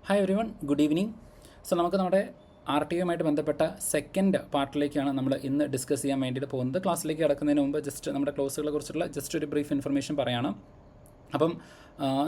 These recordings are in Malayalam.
Hi everyone, good evening. So നമുക്ക് നമ്മുടെ RTOയുമായിട്ട് ബന്ധപ്പെട്ട സെക്കൻഡ് പാർട്ടിലേക്കാണ് നമ്മൾ ഇന്ന് ഡിസ്കസ് ചെയ്യാൻ വേണ്ടിയിട്ട് പോകുന്നത്. ക്ലാസ്സിലേക്ക് കിടക്കുന്നതിന് മുമ്പ് ജസ്റ്റ് നമ്മുടെ ക്ലോസുകളെ കുറിച്ചുള്ള ജസ്റ്റ് ഒരു ബ്രീഫ് ഇൻഫർമേഷൻ പറയാണ്. അപ്പം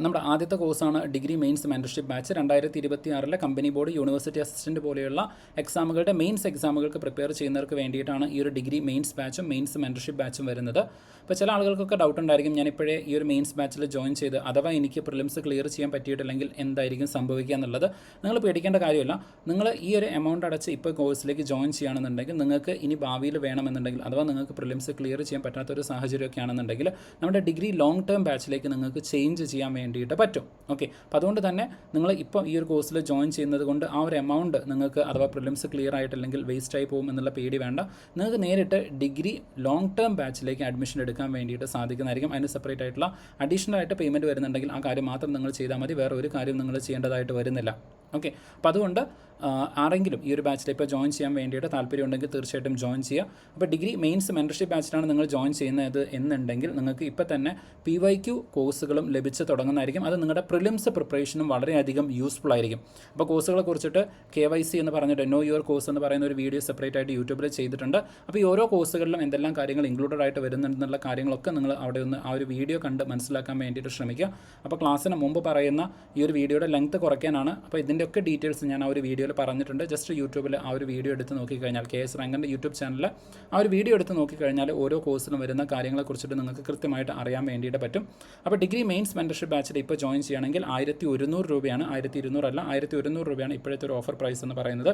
നമ്മുടെ ആദ്യത്തെ കോഴ്സാണ് degree mains mentorship batch. 2026 company board, university assistant പോലെയുള്ള എക്സാമുകളുടെ മെയിൻസ് എക്സാമുകൾക്ക് പ്രിപ്പയർ ചെയ്യുന്നവർക്ക് വേണ്ടിയിട്ടാണ് ഈ ഒരു ഡിഗ്രി മെയിൻസ് ബാച്ചും മെയിൻസ് മെൻറ്റർഷിപ്പ് ബാച്ചും വരുന്നത്. അപ്പോൾ ചില ആളുകൾക്കൊക്കെ ഡൗട്ട് ഉണ്ടായിരിക്കും, ഞാനിപ്പോഴേ ഈ ഒരു മെയിൻസ് ബാച്ചിൽ ജോയിൻ ചെയ്ത് അഥവാ എനിക്ക് പ്രിലിംസ് ക്ലിയർ ചെയ്യാൻ പറ്റിയിട്ടില്ലെങ്കിൽ എന്തായിരിക്കും സംഭവിക്കുക എന്നുള്ളത്. നിങ്ങൾ പേടിക്കേണ്ട കാര്യമില്ല. നിങ്ങൾ ഈ ഒരു എമൗണ്ട് അടച്ച് ഇപ്പോൾ കോഴ്സിലേക്ക് ജോയിൻ ചെയ്യുകയാണെന്നുണ്ടെങ്കിൽ നിങ്ങൾക്ക് ഇനി ഭാവിയിൽ വേണമെന്നുണ്ടെങ്കിൽ അഥവാ നിങ്ങൾക്ക് പ്രിലിംസ് ക്ലിയർ ചെയ്യാൻ പറ്റാത്തൊരു സാഹചര്യമൊക്കെ ആണെന്നുണ്ടെങ്കിൽ നമ്മുടെ ഡിഗ്രി ലോങ് ടേം ബാച്ചിലേക്ക് നിങ്ങൾക്ക് ചേഞ്ച് ചെയ്യാൻ വേണ്ടിയിട്ട് പറ്റും. ഓക്കെ, അപ്പോൾ അതുകൊണ്ട് തന്നെ നിങ്ങൾ ഇപ്പോൾ ഈ ഒരു കോഴ്സിൽ ജോയിൻ ചെയ്യുന്നത് കൊണ്ട് ആ ഒരു എമൗണ്ട് നിങ്ങൾക്ക് അഥവാ പ്രിലിംസ് ക്ലിയർ ആയിട്ടില്ലെങ്കിൽ വേസ്റ്റ് ആയി പോകും എന്നുള്ള പേടി വേണ്ട. നിങ്ങൾക്ക് നേരിട്ട് ഡിഗ്രി ലോങ് ടേം ബാച്ചിലേക്ക് അഡ്മിഷൻ എടുക്കാൻ വേണ്ടിയിട്ട് സാധിക്കുന്നതായിരിക്കും. അതിന് സെപ്പറേറ്റ് ആയിട്ടുള്ള അഡീഷണൽ ആയിട്ട് പേയ്മെൻറ്റ് വരുന്നുണ്ടെങ്കിൽ ആ കാര്യം മാത്രം നിങ്ങൾ ചെയ്താൽ മതി, വേറെ ഒരു കാര്യം നിങ്ങൾ ചെയ്യേണ്ടതായിട്ട് വരുന്നില്ല. ഓക്കെ, അപ്പോൾ അതുകൊണ്ട് ആരെങ്കിലും ഈ ഒരു ബാച്ചിൽ ഇപ്പോൾ ജോയിൻ ചെയ്യാൻ വേണ്ടിയിട്ട് താല്പര്യമുണ്ടെങ്കിൽ തീർച്ചയായിട്ടും ജോയിൻ ചെയ്യുക. അപ്പോൾ ഡിഗ്രി മെയിൻസ് മെൻറ്റർഷിപ്പ് ബാച്ചിലാണ് നിങ്ങൾ ജോയിൻ ചെയ്യുന്നത് എന്നുണ്ടെങ്കിൽ നിങ്ങൾക്ക് ഇപ്പോൾ തന്നെ PYQ കോഴ്സുകളും ലഭിച്ച് തുടങ്ങുന്നതായിരിക്കും. അത് നിങ്ങളുടെ പ്രിലിംസ് പ്രിപ്പറേഷനും വളരെയധികം യൂസ്ഫുൾ ആയിരിക്കും. അപ്പോൾ കോഴ്സുകളെ കുറിച്ചിട്ട് KYC എന്ന് പറഞ്ഞിട്ട് നോ യുവർ കോഴ്സ് എന്ന് പറയുന്ന ഒരു വീഡിയോ സെപ്പറേറ്റ് ആയിട്ട് യൂട്യൂബിൽ ചെയ്തിട്ടുണ്ട്. അപ്പോൾ ഈ ഓരോ കോഴ്സുകളിലും എന്തെല്ലാം കാര്യങ്ങൾ ഇൻക്ലൂഡഡ് ആയിട്ട് വരുന്നുണ്ടെന്നുള്ള കാര്യങ്ങളൊക്കെ നിങ്ങൾ അവിടെ ഒന്ന് ആ ഒരു വീഡിയോ കണ്ട് മനസ്സിലാക്കാൻ വേണ്ടിയിട്ട് ശ്രമിക്കുക. അപ്പോൾ ക്ലാസ്സിന് മുമ്പ് പറയുന്ന ഈ ഒരു വീഡിയോയുടെ ലെങ്ത് കുറയ്ക്കാനാണ്. അപ്പോൾ ഇതിൻ്റെയൊക്കെ ഡീറ്റെയിൽസ് ഞാൻ ആ ഒരു വീഡിയോയിൽ പറഞ്ഞിട്ടുണ്ട്. ജസ്റ്റ് യൂട്യൂബിൽ ആ ഒരു വീഡിയോ എടുത്ത് നോക്കിക്കഴിഞ്ഞാൽ KS റാങ്കറിൻ്റെ യൂട്യൂബ് ചാനലിൽ ആ ഒരു വീഡിയോ എടുത്ത് നോക്കിക്കഴിഞ്ഞാൽ ഓരോ കോഴ്സിലും വരുന്ന കാര്യങ്ങളെക്കുറിച്ചിട്ട് നിങ്ങൾക്ക് കൃത്യമായിട്ട് അറിയാൻ വേണ്ടിയിട്ട് പറ്റും. അപ്പോൾ ഡിഗ്രി മെയിൻസ് മെൻറ്റർഷിപ്പ് ബാച്ചിൽ ഇപ്പോൾ ജോയിൻ ചെയ്യുകയാണെങ്കിൽ 1100 രൂപയാണ്, 1200 അല്ല, 1100 രൂപയാണ് ഇപ്പോഴത്തെ ഒരു ഓഫർ പ്രൈസ് എന്ന് പറയുന്നത്.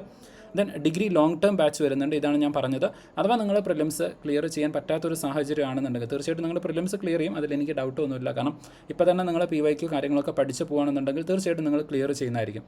Then degree long term batch വരുന്നുണ്ട്. ഇതാണ് ഞാൻ പറഞ്ഞത്. അഥവാ നിങ്ങൾ പ്രിലിംസ് ക്ലിയർ ചെയ്യാൻ പറ്റാത്തൊരു സാഹചര്യമാണെന്നുണ്ടെങ്കിൽ തീർച്ചയായിട്ടും നിങ്ങൾ പ്രിലിംസ് ക്ലിയർ ചെയ്യും, അതിലെനിക്ക് ഡൗട്ടൊന്നുമില്ല. കാരണം ഇപ്പോൾ തന്നെ നിങ്ങൾ PYQ കാര്യങ്ങളൊക്കെ പഠിച്ച് പോകുകയാണെന്നുണ്ടെങ്കിൽ തീർച്ചയായിട്ടും നിങ്ങൾ ക്ലിയർ ചെയ്യുന്നതായിരിക്കും.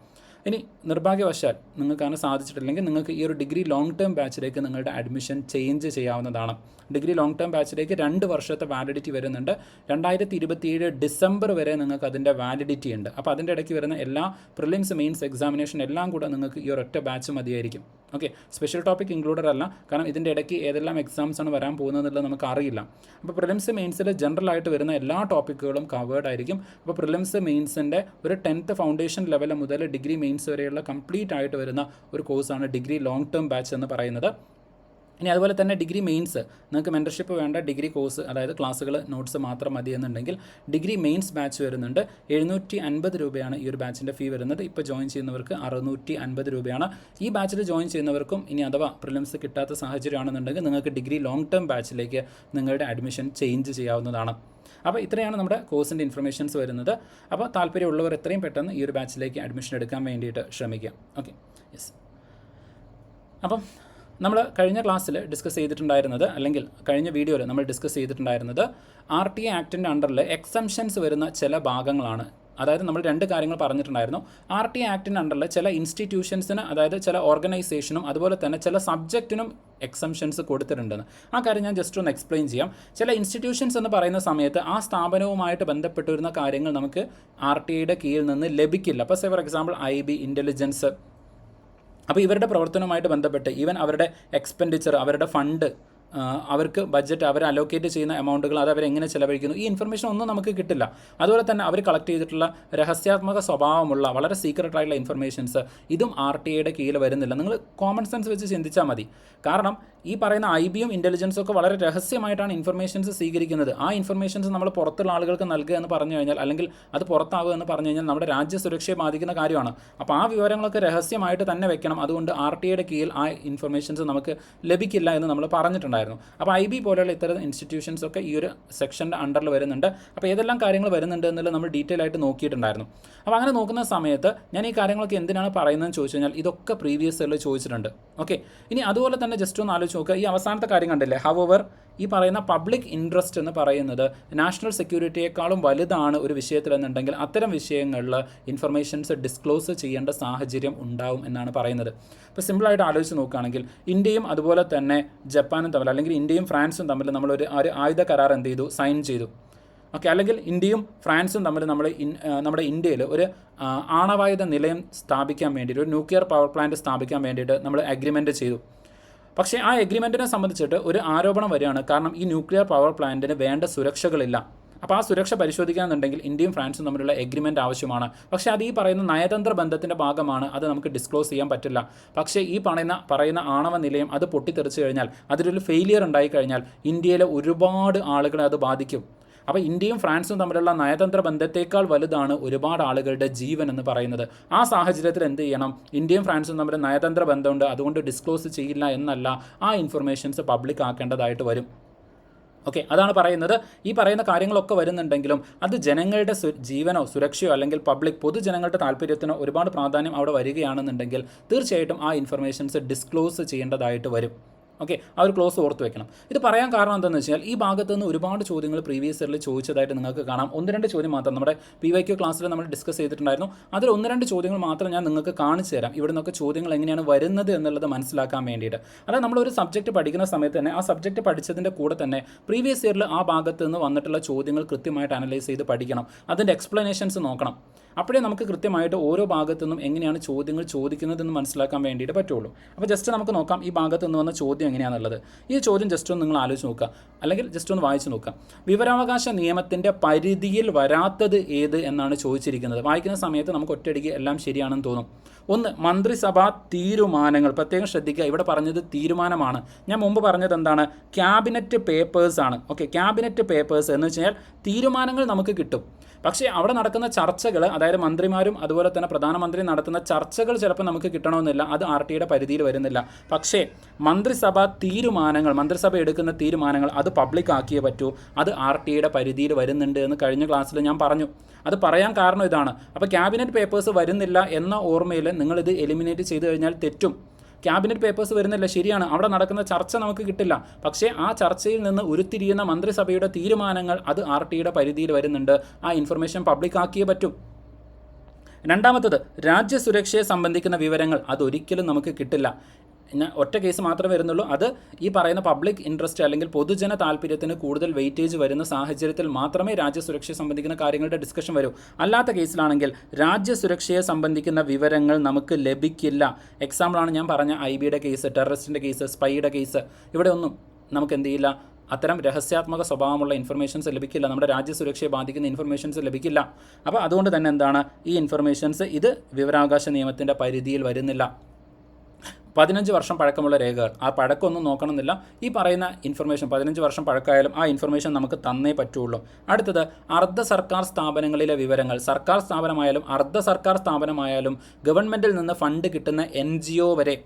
ഇനി നിർഭാഗ്യവശാൽ നിങ്ങൾക്ക് അങ്ങനെ സാധിച്ചിട്ടില്ലെങ്കിൽ നിങ്ങൾക്ക് ഈ ഒരു ഡിഗ്രി ലോങ് ടേം ബാച്ചിലേക്ക് നിങ്ങളുടെ അഡ്മിഷൻ ചേഞ്ച് ചെയ്യാവുന്നതാണ്. ഡിഗ്രി ലോങ് ടേം ബാച്ചിലേക്ക് 2 വർഷത്തെ വാലിഡിറ്റി വരുന്നുണ്ട്. 2027 ഡിസംബർ വരെ നിങ്ങൾക്ക് അതിൻ്റെ വാലിഡിറ്റി ഉണ്ട്. അപ്പോൾ അതിൻ്റെ ഇടയ്ക്ക് വരുന്ന എല്ലാ പ്രിലിംസ് മെയിൻസ് എക്സാമിനേഷൻ എല്ലാം കൂടെ നിങ്ങൾക്ക് ഈ ഒരൊറ്റ ബാച്ച് മതിയായിരിക്കും. ഓക്കെ, സ്പെഷ്യൽ ടോപ്പിക് ഇൻക്ലൂഡഡ് അല്ല, കാരണം ഇതിൻ്റെ ഇടയ്ക്ക് ഏതെല്ലാം എക്സാംസാണ് വരാൻ പോകുന്നതെന്നുള്ളത് നമുക്ക് അറിയില്ല. അപ്പോൾ പ്രിലിംസ് മെയിൻസിൽ ജനറൽ ആയിട്ട് വരുന്ന എല്ലാ ടോപ്പിക്കുകളും കവേർഡ് ആയിരിക്കും. അപ്പോൾ പ്രിലിംസ് മെയിൻസിൻ്റെ ഒരു 10th ഫൗണ്ടേഷൻ ലെവൽ മുതൽ ഡിഗ്രി മെയിൻസ് വരെയുള്ള കംപ്ലീറ്റ് ആയിട്ട് വരുന്ന ഒരു കോഴ്സാണ് ഡിഗ്രി ലോങ് ടേം ബാച്ച് എന്ന് പറയുന്നത്. ഇനി അതുപോലെ തന്നെ ഡിഗ്രി മെയിൻസ് നിങ്ങൾക്ക് മെൻറ്റർഷിപ്പ് വേണ്ട ഡിഗ്രി കോഴ്സ്, അതായത് ക്ലാസ്സുകൾ നോട്ട്സ് മാത്രം മതി എന്നുണ്ടെങ്കിൽ ഡിഗ്രി മെയിൻസ് ബാച്ച് വരുന്നുണ്ട്. 750 രൂപയാണ് ഈ ഒരു ബാച്ചിൻ്റെ ഫീ വരുന്നത്. ഇപ്പോൾ ജോയിൻ ചെയ്യുന്നവർക്ക് 650 രൂപയാണ്. ഈ ബാച്ചിൽ ജോയിൻ ചെയ്യുന്നവർക്കും ഇനി അഥവാ പ്രിലിംസ് കിട്ടാത്ത സാഹചര്യമാണെന്നുണ്ടെങ്കിൽ നിങ്ങൾക്ക് ഡിഗ്രി ലോങ് ടേം ബാച്ചിലേക്ക് നിങ്ങളുടെ അഡ്മിഷൻ ചേഞ്ച് ചെയ്യാവുന്നതാണ്. അപ്പോൾ ഇത്രയാണ് നമ്മുടെ കോഴ്സിൻ്റെ ഇൻഫർമേഷൻസ് വരുന്നത്. അപ്പോൾ താല്പര്യമുള്ളവർ എത്രയും പെട്ടെന്ന് ഈ ഒരു ബാച്ചിലേക്ക് അഡ്മിഷൻ എടുക്കാൻ വേണ്ടിയിട്ട് ശ്രമിക്കുക. Okay, yes. അപ്പം നമ്മൾ കഴിഞ്ഞ ക്ലാസ്സിൽ ഡിസ്കസ് ചെയ്തിട്ടുണ്ടായിരുന്നത്, അല്ലെങ്കിൽ കഴിഞ്ഞ വീഡിയോയിൽ നമ്മൾ ഡിസ്കസ് ചെയ്തിട്ടുണ്ടായിരുന്നത് RTA ആക്ടിൻ്റെ അണ്ടറിൽ എക്സംഷൻസ് വരുന്ന ചില ഭാഗങ്ങളാണ്. അതായത് നമ്മൾ 2 കാര്യങ്ങൾ പറഞ്ഞിട്ടുണ്ടായിരുന്നു. RTA ആക്ടിൻ്റെ അണ്ടറിൽ ചില ഇൻസ്റ്റിറ്റ്യൂഷൻസിന്, അതായത് ചില ഓർഗനൈസേഷനും അതുപോലെ തന്നെ ചില സബ്ജക്റ്റിനും എക്സംഷൻസ് കൊടുത്തിട്ടുണ്ടെന്ന്. ആ കാര്യം ഞാൻ ജസ്റ്റ് ഒന്ന് എക്സ്പ്ലെയിൻ ചെയ്യാം. ചില ഇൻസ്റ്റിറ്റ്യൂഷൻസ് എന്ന് പറയുന്ന സമയത്ത് ആ സ്ഥാപനവുമായിട്ട് ബന്ധപ്പെട്ട് വരുന്ന കാര്യങ്ങൾ നമുക്ക് RTAയുടെ കീഴിൽ നിന്ന് ലഭിക്കില്ല. അപ്പോൾ ഫോർ എക്സാമ്പിൾ IB, ഇൻ്റലിജൻസ്, അപ്പോൾ ഇവരുടെ പ്രവർത്തനവുമായിട്ട് ബന്ധപ്പെട്ട് ഈവൻ അവരുടെ എക്സ്പെൻഡിച്ചർ, അവരുടെ ഫണ്ട്, അവർക്ക് ബഡ്ജറ്റ്, അവർ അലോക്കേറ്റ് ചെയ്യുന്ന എമൗണ്ടുകൾ, അത് അവരെങ്ങനെ ചിലവഴിക്കുന്നു, ഈ ഇൻഫർമേഷൻ ഒന്നും നമുക്ക് കിട്ടില്ല. അതുപോലെ തന്നെ അവർ കളക്ട് ചെയ്തിട്ടുള്ള രഹസ്യാത്മക സ്വഭാവമുള്ള വളരെ സീക്രട്ട് ആയിട്ടുള്ള ഇൻഫർമേഷൻസ് ഇതും RTAയുടെ കീഴിൽ വരുന്നില്ല. നിങ്ങൾ കോമൺ സെൻസ് വെച്ച് ചിന്തിച്ചാൽ മതി. കാരണം ഈ പറയുന്ന IBയും ഇൻ്റലിജൻസും ഒക്കെ വളരെ രഹസ്യമായിട്ടാണ് ഇൻഫർമേഷൻസ് സ്വീകരിക്കുന്നത്. ആ ഇൻഫർമേഷൻസ് നമ്മൾ പുറത്തുള്ള ആളുകൾക്ക് നൽകുക എന്ന് പറഞ്ഞു കഴിഞ്ഞാൽ, അല്ലെങ്കിൽ അത് പുറത്താവുക എന്ന് പറഞ്ഞു കഴിഞ്ഞാൽ നമ്മുടെ രാജ്യസുരക്ഷയെ ബാധിക്കുന്ന കാര്യമാണ്. അപ്പോൾ ആ വിവരങ്ങളൊക്കെ രഹസ്യമായിട്ട് തന്നെ വെക്കണം. അതുകൊണ്ട് RTAയുടെ കീഴിൽ ആ ഇൻഫർമേഷൻസ് നമുക്ക് ലഭിക്കില്ല എന്ന് നമ്മൾ പറഞ്ഞിട്ടുണ്ടായിരുന്നു. അപ്പോൾ IB പോലെയുള്ള ഇത്തരം ഇൻസ്റ്റിറ്റ്യൂഷൻസ് ഒക്കെ ഈ ഒരു സെക്ഷൻ്റെ അണ്ടറിൽ വരുന്നുണ്ട്. അപ്പോൾ ഏതെല്ലാം കാര്യങ്ങൾ വരുന്നുണ്ട് എന്നുള്ളത് നമ്മൾ ഡീറ്റെയിൽ ആയിട്ട് നോക്കിയിട്ടുണ്ടായിരുന്നു. അപ്പോൾ അങ്ങനെ നോക്കുന്ന സമയത്ത് ഞാൻ ഈ കാര്യങ്ങളൊക്കെ എന്തിനാണ് പറയുന്നതെന്ന് ചോദിച്ചു കഴിഞ്ഞാൽ ഇതൊക്കെ പ്രീവിയസ് ഇയറിൽ ചോദിച്ചിട്ടുണ്ട്. ഓക്കെ, ഇനി അതുപോലെ തന്നെ ജസ്റ്റ് ഒന്ന് ആലോചിച്ച് നോക്കുക. ഈ അവസാനത്തെ കാര്യം കണ്ടില്ലേ, ഹവർ ഈ പറയുന്ന പബ്ലിക് ഇൻട്രസ്റ്റ് എന്ന് പറയുന്നത് നാഷണൽ സെക്യൂരിറ്റിയേക്കാളും വലുതാണ് ഒരു വിഷയത്തിലെന്നുണ്ടെങ്കിൽ അത്തരം വിഷയങ്ങളിൽ ഇൻഫർമേഷൻസ് ഡിസ്ക്ലോസ് ചെയ്യേണ്ട സാഹചര്യം ഉണ്ടാവും എന്നാണ് പറയുന്നത്. ഇപ്പോൾ സിമ്പിളായിട്ട് ആലോചിച്ച് നോക്കുകയാണെങ്കിൽ ഇന്ത്യയും അതുപോലെ തന്നെ ജപ്പാനും തമ്മിൽ, അല്ലെങ്കിൽ ഇന്ത്യയും ഫ്രാൻസും തമ്മിൽ നമ്മളൊരു ആയുധ കരാർ എന്ത് ചെയ്തു, സൈൻ ചെയ്തു. ഓക്കെ, അല്ലെങ്കിൽ ഇന്ത്യയും ഫ്രാൻസും തമ്മിൽ നമ്മുടെ ഇന്ത്യയിൽ ഒരു ആണവായുധ നിലയം സ്ഥാപിക്കാൻ വേണ്ടിയിട്ട്, ഒരു ന്യൂക്ലിയർ പവർ പ്ലാന്റ് സ്ഥാപിക്കാൻ വേണ്ടിയിട്ട് നമ്മൾ അഗ്രിമെൻറ്റ് ചെയ്തു. പക്ഷേ ആ എഗ്രിമെൻറ്റിനെ സംബന്ധിച്ചിട്ട് ഒരു ആരോപണം വരികയാണ്. കാരണം ഈ ന്യൂക്ലിയർ പവർ പ്ലാന്റിന് വേണ്ട സുരക്ഷകളില്ല. അപ്പോൾ ആ സുരക്ഷ പരിശോധിക്കാന്നുണ്ടെങ്കിൽ ഇന്ത്യയും ഫ്രാൻസും തമ്മിലുള്ള എഗ്രിമെൻറ്റ് ആവശ്യമാണ്. പക്ഷേ അത് ഈ പറയുന്ന നയതന്ത്ര ബന്ധത്തിൻ്റെ ഭാഗമാണ്, അത് നമുക്ക് ഡിസ്ക്ലോസ് ചെയ്യാൻ പറ്റില്ല. പക്ഷേ ഈ പറയുന്ന ആണവ നിലയം അത് പൊട്ടിത്തെറിച്ച് കഴിഞ്ഞാൽ, അതിലൊരു ഫെയിലിയർ ഉണ്ടായിക്കഴിഞ്ഞാൽ ഇന്ത്യയിലെ ഒരുപാട് ആളുകളെ അത് ബാധിക്കും. അപ്പോൾ ഇന്ത്യയും ഫ്രാൻസും തമ്മിലുള്ള നയതന്ത്ര ബന്ധത്തേക്കാൾ വലുതാണ് ഒരുപാട് ആളുകളുടെ ജീവൻ എന്ന് പറയുന്നത്. ആ സാഹചര്യത്തിൽ എന്ത് ചെയ്യണം? ഇന്ത്യയും ഫ്രാൻസും തമ്മിൽ നയതന്ത്ര ബന്ധമുണ്ട്, അതുകൊണ്ട് ഡിസ്ക്ലോസ് ചെയ്യില്ല എന്നല്ല, ആ ഇൻഫർമേഷൻസ് പബ്ലിക് ആക്കേണ്ടതായിട്ട് വരും. ഓക്കെ, അതാണ് പറയുന്നത്. ഈ പറയുന്ന കാര്യങ്ങളൊക്കെ വരുന്നുണ്ടെങ്കിലും അത് ജനങ്ങളുടെ ജീവനോ സുരക്ഷയോ അല്ലെങ്കിൽ പൊതുജനങ്ങളുടെ താല്പര്യത്തിനോ ഒരുപാട് പ്രാധാന്യം അവിടെ വരികയാണെന്നുണ്ടെങ്കിൽ തീർച്ചയായിട്ടും ആ ഇൻഫർമേഷൻസ് ഡിസ്ക്ലോസ് ചെയ്യേണ്ടതായിട്ട് വരും. ഓക്കെ, ആ ഒരു ക്ലോസ് ഓർത്ത് വെക്കണം. ഇത് പറയാൻ കാരണം എന്താണെന്ന് വെച്ചാൽ ഈ ഭാഗത്ത് നിന്ന് ഒരുപാട് ചോദ്യങ്ങൾ പ്രീവിയസ് ഇയറിൽ ചോദിച്ചതായിട്ട് നിങ്ങൾക്ക് കാണാം. 1-2 ചോദ്യം മാത്രം നമ്മുടെ PYQ ക്ലാസ്സിൽ നമ്മൾ ഡിസ്കസ് ചെയ്തിട്ടുണ്ടായിരുന്നു. അതിൽ 1-2 ചോദ്യങ്ങൾ മാത്രം ഞാൻ നിങ്ങൾക്ക് കാണിച്ചു തരാം, ഇവിടെ നിന്നൊക്കെ ചോദ്യങ്ങൾ എങ്ങനെയാണ് വരുന്നത് എന്നുള്ളത് മനസ്സിലാക്കാൻ വേണ്ടിയിട്ട്. അതായത് നമ്മളൊരു സബ്ജക്റ്റ് പഠിക്കുന്ന സമയത്ത് തന്നെ ആ സബ്ജക്റ്റ് പഠിച്ചതിൻ്റെ കൂടെ തന്നെ പ്രീവിയസ് ഇയറിൽ ആ ഭാഗത്ത് നിന്ന് വന്നിട്ടുള്ള ചോദ്യങ്ങൾ കൃത്യമായിട്ട് അനലൈസ് ചെയ്ത് പഠിക്കണം, അതിൻ്റെ എക്സ്പ്ലനേഷൻസ് നോക്കണം. അപ്പോഴേ നമുക്ക് കൃത്യമായിട്ട് ഓരോ ഭാഗത്തു നിന്നും എങ്ങനെയാണ് ചോദ്യങ്ങൾ ചോദിക്കുന്നതെന്ന് മനസ്സിലാക്കാൻ വേണ്ടിയിട്ട് പറ്റുള്ളൂ. അപ്പോൾ ജസ്റ്റ് നമുക്ക് നോക്കാം ഈ ഭാഗത്ത് നിന്ന് വന്ന ചോദ്യം എങ്ങനെയാണെന്നുള്ളത്. ഈ ചോദ്യം ജസ്റ്റ് ഒന്ന് നിങ്ങൾ ആലോചിച്ച് നോക്കുക, അല്ലെങ്കിൽ ജസ്റ്റ് ഒന്ന് വായിച്ച് നോക്കുക. വിവരാവകാശ നിയമത്തിൻ്റെ പരിധിയിൽ വരാത്തത് ഏത് എന്നാണ് ചോദിച്ചിരിക്കുന്നത്. വായിക്കുന്ന സമയത്ത് നമുക്ക് ഒറ്റയടിക്ക് എല്ലാം ശരിയാണെന്ന് തോന്നും. 1, മന്ത്രിസഭാ തീരുമാനങ്ങൾ. പ്രത്യേകം ശ്രദ്ധിക്കുക, ഇവിടെ പറഞ്ഞത് തീരുമാനമാണ്. ഞാൻ മുമ്പ് പറഞ്ഞത് എന്താണ്? ക്യാബിനറ്റ് പേപ്പേഴ്സ് ആണ്. ഓക്കെ, ക്യാബിനറ്റ് പേപ്പേഴ്സ് എന്ന് വെച്ച് കഴിഞ്ഞാൽ തീരുമാനങ്ങൾ നമുക്ക് കിട്ടും. പക്ഷേ അവിടെ നടക്കുന്ന ചർച്ചകൾ, അതായത് മന്ത്രിമാരും അതുപോലെ തന്നെ പ്രധാനമന്ത്രി നടത്തുന്ന ചർച്ചകൾ ചിലപ്പോൾ നമുക്ക് കിട്ടണമെന്നില്ല, അത് RTയുടെ പരിധിയിൽ വരുന്നില്ല. പക്ഷേ മന്ത്രിസഭ എടുക്കുന്ന തീരുമാനങ്ങൾ അത് പബ്ലിക് ആക്കിയേ പറ്റൂ, അത് RTയുടെ പരിധിയിൽ വരുന്നുണ്ട് എന്ന് കഴിഞ്ഞ ക്ലാസ്സിൽ ഞാൻ പറഞ്ഞു. അത് പറയാൻ കാരണം ഇതാണ്. അപ്പോൾ ക്യാബിനറ്റ് പേപ്പേഴ്സ് വരുന്നില്ല എന്ന ഓർമ്മയിൽ നിങ്ങളിത് എലിമിനേറ്റ് ചെയ്ത് കഴിഞ്ഞാൽ തെറ്റും. ക്യാബിനറ്റ് പേപ്പേഴ്സ് വരുന്നില്ല, ശരിയാണ്, അവിടെ നടക്കുന്ന ചർച്ച നമുക്ക് കിട്ടില്ല. പക്ഷേ ആ ചർച്ചയിൽ നിന്ന് ഉരുത്തിരിയുന്ന മന്ത്രിസഭയുടെ തീരുമാനങ്ങൾ അത് RTയുടെ പരിധിയിൽ വരുന്നുണ്ട്, ആ ഇൻഫർമേഷൻ പബ്ലിക് ആക്കിയേ പറ്റും. രണ്ടാമത്തത്, രാജ്യസുരക്ഷയെ സംബന്ധിക്കുന്ന വിവരങ്ങൾ അതൊരിക്കലും നമുക്ക് കിട്ടില്ല. ഒറ്റ കേസ് മാത്രമേ വരുന്നുള്ളൂ, അത് ഈ പറയുന്ന പബ്ലിക് ഇൻട്രസ്റ്റ് അല്ലെങ്കിൽ പൊതുജന താല്പര്യത്തിന് കൂടുതൽ വെയിറ്റേജ് വരുന്ന സാഹചര്യത്തിൽ മാത്രമേ രാജ്യസുരക്ഷയെ സംബന്ധിക്കുന്ന കാര്യങ്ങളുടെ ഡിസ്കഷൻ വരൂ. അല്ലാത്ത കേസിലാണെങ്കിൽ രാജ്യസുരക്ഷയെ സംബന്ധിക്കുന്ന വിവരങ്ങൾ നമുക്ക് ലഭിക്കില്ല. എക്സാമ്പിളാണ് ഞാൻ പറഞ്ഞ IBയുടെ കേസ്, ടെററിസ്റ്റിൻ്റെ കേസ്, സ്പൈയുടെ കേസ്. ഇവിടെ ഒന്നും നമുക്ക് എന്ത് ചെയ്യില്ല, അത്തരം രഹസ്യാത്മക സ്വഭാവമുള്ള ഇൻഫർമേഷൻസ് ലഭിക്കില്ല, നമ്മുടെ രാജ്യസുരക്ഷയെ ബാധിക്കുന്ന ഇൻഫർമേഷൻസ് ലഭിക്കില്ല. അപ്പോൾ അതുകൊണ്ട് തന്നെ എന്താണ്, ഈ ഇൻഫർമേഷൻസ് ഇത് വിവരാവകാശ നിയമത്തിൻ്റെ പരിധിയിൽ വരുന്നില്ല. 15 വർഷം പഴക്കമുള്ള രേഖകൾ, ആ പഴക്കമൊന്നും നോക്കണമെന്നില്ല. ഈ പറയുന്ന ഇൻഫർമേഷൻ 15 വർഷം പഴക്കമായാലും ആ ഇൻഫർമേഷൻ നമുക്ക് തന്നേ പറ്റുള്ളൂ. അടുത്തത്, അർദ്ധ സർക്കാർ സ്ഥാപനങ്ങളിലെ വിവരങ്ങൾ. സർക്കാർ സ്ഥാപനമായാലും അർദ്ധ സർക്കാർ സ്ഥാപനമായാലും ഗവൺമെൻറ്റിൽ നിന്ന് ഫണ്ട് കിട്ടുന്ന NGO വരെ,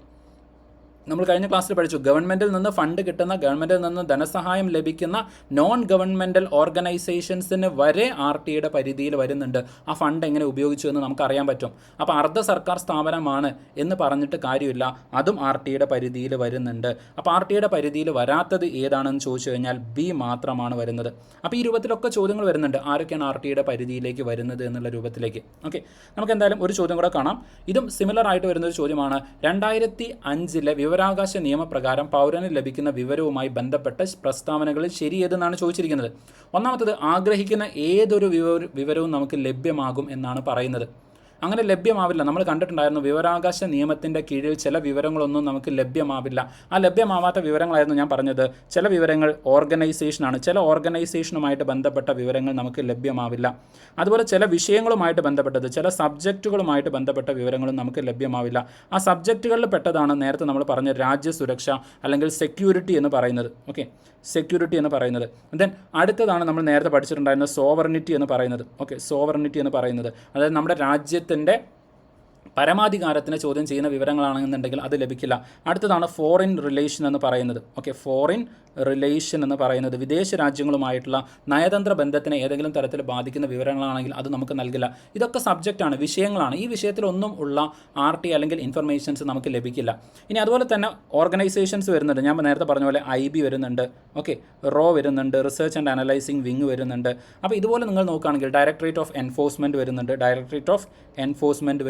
നമ്മൾ കഴിഞ്ഞ ക്ലാസ്സിൽ പഠിച്ചു, ഗവൺമെൻറ്റിൽ നിന്ന് ഫണ്ട് കിട്ടുന്ന, ഗവൺമെൻറ്റിൽ നിന്ന് ധനസഹായം ലഭിക്കുന്ന നോൺ ഗവൺമെൻറ്റൽ ഓർഗനൈസേഷൻസിന് വരെ RTയുടെ പരിധിയിൽ വരുന്നുണ്ട്. ആ ഫണ്ട് എങ്ങനെ ഉപയോഗിച്ചു എന്ന് നമുക്കറിയാൻ പറ്റും. അപ്പോൾ അർദ്ധ സർക്കാർ സ്ഥാപനമാണ് എന്ന് പറഞ്ഞിട്ട് കാര്യമില്ല, അതും RTയുടെ പരിധിയിൽ വരുന്നുണ്ട്. അപ്പോൾ RTയുടെ പരിധിയിൽ വരാത്തത് ഏതാണെന്ന് ചോദിച്ചു കഴിഞ്ഞാൽ B മാത്രമാണ് വരുന്നത്. അപ്പോൾ ഈ രൂപത്തിലൊക്കെ ചോദ്യങ്ങൾ വരുന്നുണ്ട്, ആരൊക്കെയാണ് RTയുടെ പരിധിയിലേക്ക് വരുന്നത് എന്നുള്ള രൂപത്തിലേക്ക്. ഓക്കെ, നമുക്ക് എന്തായാലും ഒരു ചോദ്യം കൂടെ കാണാം. ഇതും സിമിലർ ആയിട്ട് വരുന്നൊരു ചോദ്യമാണ്. 2005 വിവരാവകാശ നിയമപ്രകാരം പൗരന് ലഭിക്കുന്ന വിവരവുമായി ബന്ധപ്പെട്ട പ്രസ്താവനകളിൽ ശരിയേതെന്നാണ് ചോദിച്ചിരിക്കുന്നത്. ഒന്നാമത്തത്, ആഗ്രഹിക്കുന്ന ഏതൊരു വിവരവും നമുക്ക് ലഭ്യമാകും എന്നാണ് പറയുന്നത്. അങ്ങനെ ലഭ്യമാവില്ല. നമ്മൾ കണ്ടിട്ടുണ്ടായിരുന്നു വിവരാവകാശ നിയമത്തിൻ്റെ കീഴിൽ ചില വിവരങ്ങളൊന്നും നമുക്ക് ലഭ്യമാവില്ല. ആ ലഭ്യമാവാത്ത വിവരങ്ങളായിരുന്നു ഞാൻ പറഞ്ഞത്. ചില വിവരങ്ങൾ ഓർഗനൈസേഷനാണ്, ചില ഓർഗനൈസേഷനുമായിട്ട് ബന്ധപ്പെട്ട വിവരങ്ങൾ നമുക്ക് ലഭ്യമാവില്ല. അതുപോലെ ചില വിഷയങ്ങളുമായിട്ട് ബന്ധപ്പെട്ടത്, ചില സബ്ജക്റ്റുകളുമായിട്ട് ബന്ധപ്പെട്ട വിവരങ്ങളും നമുക്ക് ലഭ്യമാവില്ല. ആ സബ്ജക്റ്റുകളിൽ പെട്ടതാണ് നേരത്തെ നമ്മൾ പറഞ്ഞ രാജ്യസുരക്ഷ അല്ലെങ്കിൽ സെക്യൂരിറ്റി എന്ന് പറയുന്നത്. ഓക്കെ, സെക്യൂരിറ്റി എന്ന് പറയുന്നത്. ദെൻ അടുത്തതാണ് നമ്മൾ നേരത്തെ പഠിച്ചിട്ടുണ്ടായിരുന്ന സോവറിനിറ്റി എന്ന് പറയുന്നത്. ഓക്കെ, സോവറിനിറ്റി എന്ന് പറയുന്നത് അതായത് നമ്മുടെ രാജ്യത്തിൻ്റെ പരമാധികാരത്തിനെ ചോദ്യം ചെയ്യുന്ന വിവരങ്ങളാണെന്നുണ്ടെങ്കിൽ അത് ലഭിക്കില്ല. അടുത്തതാണ് ഫോറിൻ റിലേഷൻ എന്ന് പറയുന്നത്. ഓക്കെ, ഫോറിൻ റിലേഷൻ എന്ന് പറയുന്നത് വിദേശ രാജ്യങ്ങളുമായിട്ടുള്ള നയതന്ത്ര ബന്ധത്തിനെ ഏതെങ്കിലും തരത്തിൽ ബാധിക്കുന്ന വിവരങ്ങളാണെങ്കിൽ അത് നമുക്ക് നൽകില്ല. ഇതൊക്കെ സബ്ജക്റ്റാണ്, വിഷയങ്ങളാണ്. ഈ വിഷയത്തിലൊന്നും ഉള്ള RT അല്ലെങ്കിൽ ഇൻഫർമേഷൻസ് നമുക്ക് ലഭിക്കില്ല. ഇനി അതുപോലെ തന്നെ ഓർഗനൈസേഷൻസ് വരുന്നുണ്ട്. ഞാൻ നേരത്തെ പറഞ്ഞ പോലെ IB വരുന്നുണ്ട്, ഓക്കെ, റോ വരുന്നുണ്ട്, റിസർച്ച് ആൻഡ് അനലൈസിങ് വിങ് വരുന്നുണ്ട്. അപ്പോൾ ഇതുപോലെ നിങ്ങൾ നോക്കുകയാണെങ്കിൽ ഡയറക്ടറേറ്റ് ഓഫ് എൻഫോഴ്സ്മെൻറ്റ്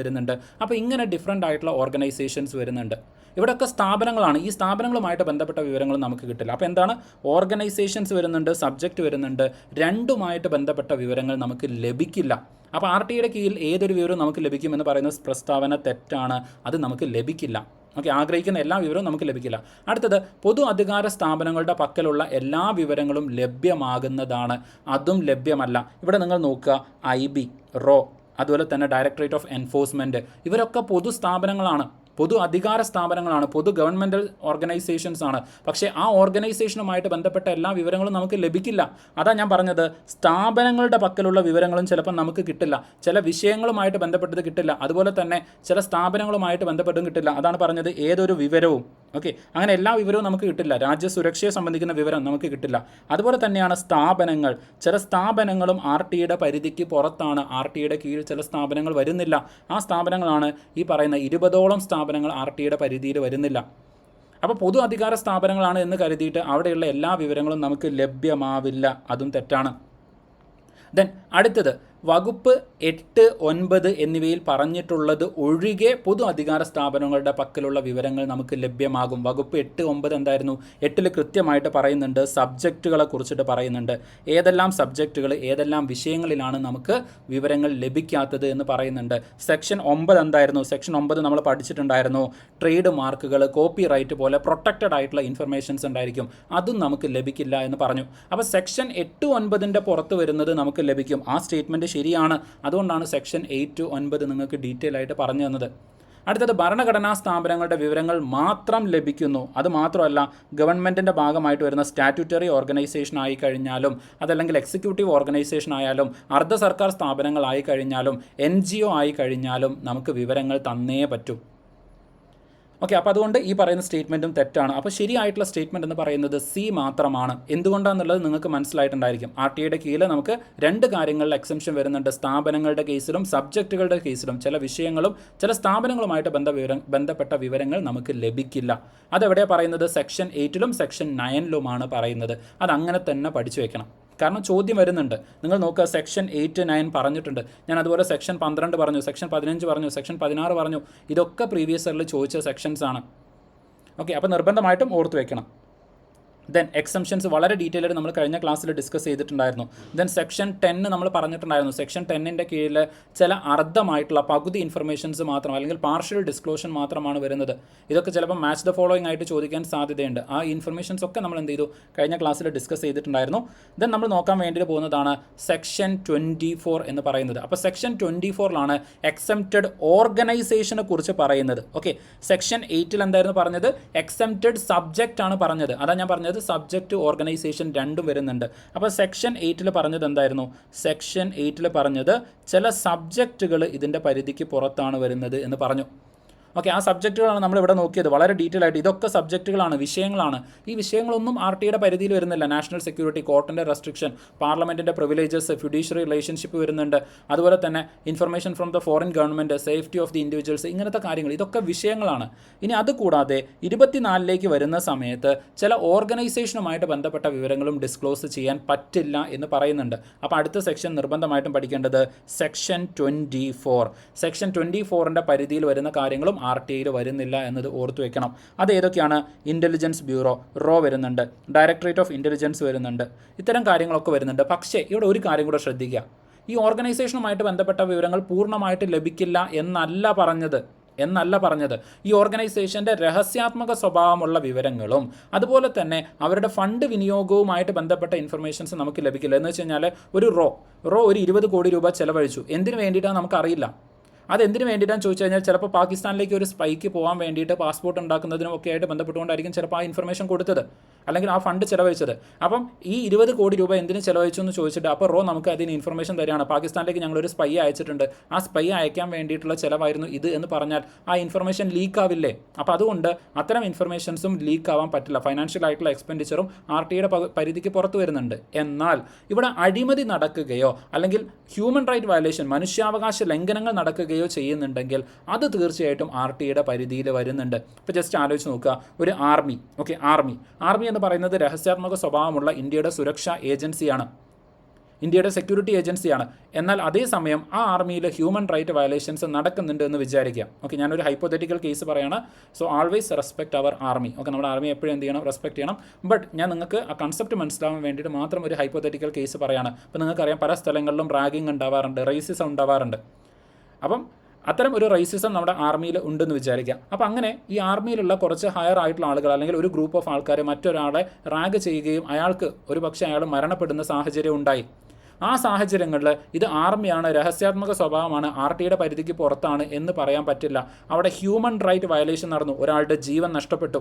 വരുന്നുണ്ട്. അപ്പോൾ ഇങ്ങനെ ഡിഫറെൻ്റ് ആയിട്ടുള്ള ഓർഗനൈസേഷൻസ് വരുന്നുണ്ട്. ഇവിടെയൊക്കെ സ്ഥാപനങ്ങളാണ്. ഈ സ്ഥാപനങ്ങളുമായിട്ട് ബന്ധപ്പെട്ട വിവരങ്ങൾ നമുക്ക് കിട്ടില്ല. അപ്പോൾ എന്താണ്, ഓർഗനൈസേഷൻസ് വരുന്നുണ്ട്, സബ്ജക്റ്റ് വരുന്നുണ്ട്, രണ്ടുമായിട്ട് ബന്ധപ്പെട്ട വിവരങ്ങൾ നമുക്ക് ലഭിക്കില്ല. അപ്പോൾ ആർ ടി ഐയുടെ കീഴിൽ ഏതൊരു വിവരവും നമുക്ക് ലഭിക്കുമെന്ന് പറയുന്ന പ്രസ്താവന തെറ്റാണ്. അത് നമുക്ക് ലഭിക്കില്ല. ഓക്കെ, ആഗ്രഹിക്കുന്ന എല്ലാ വിവരവും നമുക്ക് ലഭിക്കില്ല. അടുത്തത്, പൊതു അധികാര സ്ഥാപനങ്ങളുടെ പക്കലുള്ള എല്ലാ വിവരങ്ങളും ലഭ്യമാകുന്നതാണ്. അതും ലഭ്യമല്ല. ഇവിടെ നിങ്ങൾ നോക്കുക, IB, റോ, അതുപോലെ തന്നെ ഡയറക്ടറേറ്റ് ഓഫ് എൻഫോഴ്സ്മെൻറ്റ്, ഇവരൊക്കെ പൊതു സ്ഥാപനങ്ങളാണ്, പൊതു അധികാര സ്ഥാപനങ്ങളാണ്, പൊതു ഗവൺമെൻറ്റൽ ഓർഗനൈസേഷൻസ് ആണ്. പക്ഷേ ആ ഓർഗനൈസേഷനുമായിട്ട് ബന്ധപ്പെട്ട എല്ലാ വിവരങ്ങളും നമുക്ക് ലഭിക്കില്ല. അതാ ഞാൻ പറഞ്ഞത്, സ്ഥാപനങ്ങളുടെ പക്കലുള്ള വിവരങ്ങളും ചിലപ്പോൾ നമുക്ക് കിട്ടില്ല, ചില വിഷയങ്ങളുമായിട്ട് ബന്ധപ്പെട്ടത് കിട്ടില്ല, അതുപോലെ തന്നെ ചില സ്ഥാപനങ്ങളുമായിട്ട് ബന്ധപ്പെട്ടതും കിട്ടില്ല. അതാണ് പറഞ്ഞത്, ഏതൊരു വിവരവും. ഓക്കെ, അങ്ങനെ എല്ലാ വിവരവും നമുക്ക് കിട്ടില്ല. രാജ്യസുരക്ഷയെ സംബന്ധിക്കുന്ന വിവരം നമുക്ക് കിട്ടില്ല. അതുപോലെ തന്നെയാണ് സ്ഥാപനങ്ങൾ. ചില സ്ഥാപനങ്ങളും ആർ ടി ഐയുടെ പരിധിക്ക് പുറത്താണ്. ആർ ടി ഐയുടെ കീഴിൽ ചില സ്ഥാപനങ്ങൾ വരുന്നില്ല. ആ സ്ഥാപനങ്ങളാണ് ഈ പറയുന്ന 20ഓളം സ്ഥാപനങ്ങൾ ആർ ടി ഐയുടെ പരിധിയിൽ വരുന്നില്ല. അപ്പോൾ പൊതു അധികാര സ്ഥാപനങ്ങളാണ് എന്ന് കരുതിയിട്ട് അവിടെയുള്ള എല്ലാ വിവരങ്ങളും നമുക്ക് ലഭ്യമാവില്ല. അതും തെറ്റാണ്. ദെൻ അടുത്തത്, വകുപ്പ് 8, 9 എന്നിവയിൽ പറഞ്ഞിട്ടുള്ളത് ഒഴികെ പൊതു അധികാര സ്ഥാപനങ്ങളുടെ പക്കലുള്ള വിവരങ്ങൾ നമുക്ക് ലഭ്യമാകും. വകുപ്പ് 8, 9 എന്തായിരുന്നു? 8 കൃത്യമായിട്ട് പറയുന്നുണ്ട്, സബ്ജക്റ്റുകളെ കുറിച്ചിട്ട് പറയുന്നുണ്ട്. ഏതെല്ലാം സബ്ജക്റ്റുകൾ, ഏതെല്ലാം വിഷയങ്ങളിലാണ് നമുക്ക് വിവരങ്ങൾ ലഭിക്കാത്തത് എന്ന് പറയുന്നുണ്ട്. സെക്ഷൻ 9 എന്തായിരുന്നു? സെക്ഷൻ 9 നമ്മൾ പഠിച്ചിട്ടുണ്ടായിരുന്നു. ട്രേഡ് മാർക്കുകൾ, കോപ്പി റൈറ്റ് പോലെ പ്രൊട്ടക്റ്റഡ് ആയിട്ടുള്ള ഇൻഫർമേഷൻസ് ഉണ്ടായിരിക്കും, അതും നമുക്ക് ലഭിക്കില്ല എന്ന് പറഞ്ഞു. അപ്പോൾ സെക്ഷൻ 8, 9ൻ്റെ പുറത്ത് വരുന്നത് നമുക്ക് ലഭിക്കും. ആ സ്റ്റേറ്റ്മെൻറ്റ് ശരിയാണ്. അതുകൊണ്ടാണ് സെക്ഷൻ 8, 9 നിങ്ങൾക്ക് ഡീറ്റെയിൽ ആയിട്ട് പറഞ്ഞു തന്നത്. അടുത്തത്, ഭരണഘടനാ സ്ഥാപനങ്ങളുടെ വിവരങ്ങൾ മാത്രം ലഭിക്കുന്നു. അത് മാത്രമല്ല, ഗവൺമെൻറ്റിൻ്റെ ഭാഗമായിട്ട് വരുന്ന സ്റ്റാറ്റ്യൂട്ടറി ഓർഗനൈസേഷൻ ആയി കഴിഞ്ഞാലും, അതല്ലെങ്കിൽ എക്സിക്യൂട്ടീവ് ഓർഗനൈസേഷൻ ആയാലും, അർദ്ധ സർക്കാർ സ്ഥാപനങ്ങളായി കഴിഞ്ഞാലും, NGO ആയി കഴിഞ്ഞാലും നമുക്ക് വിവരങ്ങൾ തന്നേ പറ്റൂ. ഓക്കെ, അപ്പോൾ അതുകൊണ്ട് ഈ പറയുന്ന സ്റ്റേറ്റ്മെൻറ്റും തെറ്റാണ്. അപ്പോൾ ശരിയായിട്ടുള്ള സ്റ്റേറ്റ്മെൻറ്റ് എന്ന് പറയുന്നത് C മാത്രമാണ്. എന്തുകൊണ്ടാണെന്നുള്ളത് നിങ്ങൾക്ക് മനസ്സിലായിട്ടുണ്ടായിരിക്കും. ആർ ടി ഐയുടെ കീഴിൽ നമുക്ക് 2 കാര്യങ്ങളിൽ എക്സംഷൻ വരുന്നുണ്ട്. സ്ഥാപനങ്ങളുടെ കേസിലും സബ്ജക്റ്റുകളുടെ കേസിലും ചില വിഷയങ്ങളും ചില സ്ഥാപനങ്ങളുമായിട്ട് ബന്ധപ്പെട്ട വിവരങ്ങൾ നമുക്ക് ലഭിക്കില്ല. അതെവിടെയാണ് പറയുന്നത്? സെക്ഷൻ 8ലും സെക്ഷൻ 9ലുമാണ് പറയുന്നത്. അതങ്ങനെ തന്നെ പഠിച്ചു വെക്കണം. കാരണം ചോദ്യം വരുന്നുണ്ട്. നിങ്ങൾ നോക്കുക, സെക്ഷൻ 8, 9 പറഞ്ഞിട്ടുണ്ട്. ഞാൻ അതുപോലെ സെക്ഷൻ 12 പറഞ്ഞു, സെക്ഷൻ 15 പറഞ്ഞു, സെക്ഷൻ 16 പറഞ്ഞു. ഇതൊക്കെ പ്രീവിയസ് ഇയറിൽ ചോദിച്ച സെക്ഷൻസ് ആണ്. ഓക്കെ, അപ്പോൾ നിർബന്ധമായിട്ടും ഓർത്ത് വെക്കണം. ദെൻ എക്സംഷൻസ് വളരെ ഡീറ്റെയിൽ ആയിട്ട് നമ്മൾ കഴിഞ്ഞ ക്ലാസ്സിൽ ഡിസ്കസ് ചെയ്തിട്ടുണ്ടായിരുന്നു. ദെൻ സെക്ഷൻ 10 നമ്മൾ പറഞ്ഞിട്ടുണ്ടായിരുന്നു. സെക്ഷൻ 10ൻ്റെ കീഴിൽ ചില അർദ്ധമായിട്ടുള്ള പകുതി ഇൻഫർമേഷൻസ് മാത്രം, അല്ലെങ്കിൽ പാർഷ്യൽ ഡിസ്ക്ലോഷൻ മാത്രമാണ് വരുന്നത്. ഇതൊക്കെ ചിലപ്പോൾ മാച്ച് ദ ഫോളോയിങ് ആയിട്ട് ചോദിക്കാൻ സാധ്യതയുണ്ട്. ആ ഇൻഫർമേഷൻസ് ഒക്കെ നമ്മൾ എന്ത് ചെയ്തു, കഴിഞ്ഞ ക്ലാസ്സിൽ ഡിസ്കസ് ചെയ്തിട്ടുണ്ടായിരുന്നു. ദെൻ നമ്മൾ നോക്കാൻ വേണ്ടി പോകുന്നതാണ് സെക്ഷൻ 24 എന്ന് പറയുന്നത്. അപ്പോൾ സെക്ഷൻ 24ലാണ് എക്സംപ്റ്റഡ് ഓർഗനൈസേഷനെ കുറിച്ച് പറയുന്നത്. ഓക്കെ, സെക്ഷൻ 8ൽ എന്തായിരുന്നു പറഞ്ഞത്? എക്സംപ്റ്റഡ് സബ്ജക്റ്റ് ആണ് പറഞ്ഞത്. അതാണ് ഞാൻ പറഞ്ഞത്, സബ്ജക്റ്റ് ഓർഗനൈസേഷൻ രണ്ടും വരുന്നുണ്ട്. അപ്പോൾ സെക്ഷൻ 8ൽ പറഞ്ഞത് എന്തായിരുന്നു? സെക്ഷൻ 8ൽ പറഞ്ഞത് ചില സബ്ജക്റ്റുകൾ ഇതിൻ്റെ പരിധിക്ക് പുറത്താണ് വരുന്നത് എന്ന് പറഞ്ഞു. ഓക്കെ, ആ സബ്ജക്റ്റുകളാണ് നമ്മളിവിടെ നോക്കിയത് വളരെ ഡീറ്റെയിൽ ആയിട്ട്. ഇതൊക്കെ സബ്ജക്റ്റുകളാണ്, വിഷയങ്ങളാണ്. ഈ വിഷയങ്ങളൊന്നും ആർ ടി ഐയുടെ പരിധിയിൽ വരുന്നില്ല. നാഷണൽ സെക്യൂരിറ്റി, കോർട്ടിൻ്റെ റെസ്ട്രിക്ഷൻ, പാർലമെൻറ്റിൻ്റെ പ്രിവിലേജസ്, ഫിഡ്യൂഷ്യറി റിലേഷൻഷിപ്പ് വരുന്നുണ്ട്. അതുപോലെ തന്നെ information from the foreign government, safety of the individuals, ഇങ്ങനത്തെ കാര്യങ്ങൾ, ഇതൊക്കെ വിഷയങ്ങളാണ്. ഇനി അതുകൂടാതെ 24ലേക്ക് വരുന്ന സമയത്ത് ചില ഓർഗനൈസേഷനുമായിട്ട് ബന്ധപ്പെട്ട വിവരങ്ങളും ഡിസ്ക്ലോസ് ചെയ്യാൻ പറ്റില്ല എന്ന് പറയുന്നുണ്ട്. അപ്പോൾ അടുത്ത സെക്ഷൻ നിർബന്ധമായിട്ടും പഠിക്കേണ്ടത് സെക്ഷൻ 24. സെക്ഷൻ 24ൻ്റെ പരിധിയിൽ വരുന്ന കാര്യങ്ങളും ആർ ടി ഐയിൽ വരുന്നില്ല എന്നത് ഓർത്തു വെക്കണം. അത് ഏതൊക്കെയാണ്? ഇൻ്റലിജൻസ് ബ്യൂറോ, റോ വരുന്നുണ്ട്, ഡയറക്ടറേറ്റ് ഓഫ് ഇൻ്റലിജൻസ് വരുന്നുണ്ട്, ഇത്തരം കാര്യങ്ങളൊക്കെ വരുന്നുണ്ട്. പക്ഷേ ഇവിടെ ഒരു കാര്യം കൂടെ ശ്രദ്ധിക്കുക. ഈ ഓർഗനൈസേഷനുമായിട്ട് ബന്ധപ്പെട്ട വിവരങ്ങൾ പൂർണ്ണമായിട്ട് ലഭിക്കില്ല എന്നല്ല പറഞ്ഞത്. ഈ ഓർഗനൈസേഷൻ്റെ രഹസ്യാത്മക സ്വഭാവമുള്ള വിവരങ്ങളും അതുപോലെ തന്നെ അവരുടെ ഫണ്ട് വിനിയോഗവുമായിട്ട് ബന്ധപ്പെട്ട ഇൻഫർമേഷൻസ് നമുക്ക് ലഭിക്കില്ല. എന്ന് വെച്ച് കഴിഞ്ഞാൽ ഒരു റോ ഒരു 20 കോടി രൂപ ചിലവഴിച്ചു. എന്തിനു വേണ്ടിയിട്ടാണ് നമുക്കറിയില്ല. അതെന്തിനു വേണ്ടിയിട്ടാണെന്ന് ചോദിച്ചു കഴിഞ്ഞാൽ ചിലപ്പോൾ പാകിസ്ഥാനിലേക്ക് ഒരു സ്പൈക്ക് പോകാൻ വേണ്ടിയിട്ട് പാസ്പോർട്ട് ഉണ്ടാക്കുന്നതിനും ഒക്കെ ആയിട്ട് ബന്ധപ്പെട്ടുകൊണ്ടായിരിക്കും ചിലപ്പോൾ ആ ഇൻഫർമേഷൻ കൊടുത്തത്, അല്ലെങ്കിൽ ആ ഫണ്ട് ചിലവഴിച്ചത്. അപ്പം ഈ 20 കോടി രൂപ എന്തിനു ചിലവഴിച്ചു എന്ന് ചോദിച്ചിട്ട് അപ്പോൾ റോ നമുക്ക് അതിന് ഇൻഫർമേഷൻ തരികയാണ്, പാകിസ്ഥാനിലേക്ക് ഞങ്ങളൊരു സ്പൈ അയച്ചിട്ടുണ്ട്, ആ സ്പൈ അയക്കാൻ വേണ്ടിയിട്ടുള്ള ചിലവായിരുന്നു ഇത് എന്ന് പറഞ്ഞാൽ ആ ഇൻഫർമേഷൻ ലീക്ക് ആവില്ലേ? അപ്പോൾ അതുകൊണ്ട് അത്തരം ഇൻഫർമേഷൻസും ലീക്ക് ആവാൻ പറ്റില്ല. ഫൈനാൻഷ്യൽ ആയിട്ടുള്ള എക്സ്പെൻഡിച്ചറും ആർ ടി ഐയുടെ പരിധിക്ക് പുറത്ത് വരുന്നുണ്ട്. എന്നാൽ ഇവിടെ അഴിമതി നടക്കുകയോ അല്ലെങ്കിൽ ഹ്യൂമൻ റൈറ്റ് വയലേഷൻ, മനുഷ്യാവകാശ ലംഘനങ്ങൾ നടക്കുകയോ ചെയ്യുന്നുണ്ടെങ്കിൽ അത് തീർച്ചയായിട്ടും ആർ ടി ഐയുടെ പരിധിയിൽ വരുന്നുണ്ട്. ഇപ്പോൾ ജസ്റ്റ് ആലോചിച്ച് നോക്കുക, ഒരു ആർമി. ഓക്കെ, ആർമി എന്ന് പറയുന്നത് രഹസ്യാത്മക സ്വഭാവമുള്ള ഇന്ത്യയുടെ സുരക്ഷാ ഏജൻസിയാണ്. ഇന്ത്യയുടെ സെക്യൂരിറ്റി ഏജൻസിയാണ്. എന്നാൽ അതേസമയം ആ ആർമിയിൽ ഹ്യൂമൻ റൈറ്റ് വയലേഷൻസ് നടക്കുന്നുണ്ട് എന്ന് വിചാരിക്കുക. ഓക്കെ, ഞാനൊരു ഹൈപ്പോത്തറ്റിക്കൽ കേസ് പറയുകയാണ്. So always respect our army. Okay, നമ്മുടെ ആർമി എപ്പോഴും എന്ത് ചെയ്യണം? റെസ്പെക്ട് ചെയ്യണം. ബട്ട് ഞാൻ നിങ്ങൾക്ക് ആ കൺസെപ്റ്റ് മനസ്സിലാവാൻ വേണ്ടിയിട്ട് മാത്രം ഒരു ഹൈപ്പോത്തറ്റിക്കൽ കേസ് പറയുകയാണ്. അപ്പോൾ നിങ്ങൾക്കറിയാം പല സ്ഥലങ്ങളിലും റാഗിങ് ഉണ്ടാവാറുണ്ട്, റേസിസം ഉണ്ടാവാറുണ്ട്. അപ്പം അത്തരം ഒരു റേസിസം നമ്മുടെ ആർമിയിൽ ഉണ്ടെന്ന് വിചാരിക്കാം. അപ്പോൾ അങ്ങനെ ഈ ആർമിയിലുള്ള കുറച്ച് ഹയർ ആയിട്ടുള്ള ആളുകൾ അല്ലെങ്കിൽ ഒരു ഗ്രൂപ്പ് ഓഫ് ആൾക്കാർ മറ്റൊരാളെ റാഗ് ചെയ്യുകയും അയാൾക്ക് ഒരു പക്ഷേ അയാൾ മരണപ്പെടുന്ന സാഹചര്യം ഉണ്ടായി. ആ സാഹചര്യങ്ങളിൽ ഇത് ആർമിയാണ്, രഹസ്യാത്മക സ്വഭാവമാണ്, RTയുടെ പരിധിക്ക് പുറത്താണ് എന്ന് പറയാൻ പറ്റില്ല. അവിടെ ഹ്യൂമൻ റൈറ്റ് വയലേഷൻ നടന്നു, ഒരാളുടെ ജീവൻ നഷ്ടപ്പെട്ടു.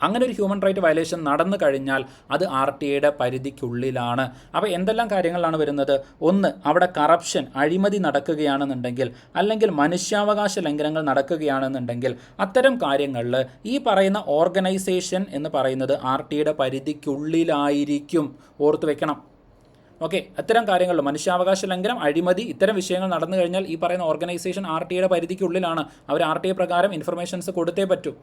അങ്ങനെ ഒരു ഹ്യൂമൻ റൈറ്റ് വയലേഷൻ നടന്നു കഴിഞ്ഞാൽ അത് RTയുടെ പരിധിക്കുള്ളിലാണ്. അപ്പോൾ എന്തെല്ലാം കാര്യങ്ങളാണ് വരുന്നത്? ഒന്ന്, അവിടെ കറപ്ഷൻ, അഴിമതി നടക്കുകയാണെന്നുണ്ടെങ്കിൽ, അല്ലെങ്കിൽ മനുഷ്യാവകാശ ലംഘനങ്ങൾ നടക്കുകയാണെന്നുണ്ടെങ്കിൽ, അത്തരം കാര്യങ്ങളിൽ ഈ പറയുന്ന ഓർഗനൈസേഷൻ എന്ന് പറയുന്നത് RTയുടെ പരിധിക്കുള്ളിലായിരിക്കും. ഓർത്തു വെക്കണം. ഓക്കെ, അത്തരം കാര്യങ്ങളിൽ മനുഷ്യാവകാശ ലംഘനം, അഴിമതി, ഇത്തരം വിഷയങ്ങൾ നടന്നു കഴിഞ്ഞാൽ ഈ പറയുന്ന ഓർഗനൈസേഷൻ RTയുടെ പരിധിക്കുള്ളിലാണ്. അവർ RTA പ്രകാരം ഇൻഫർമേഷൻസ് കൊടുത്തേ പറ്റൂ.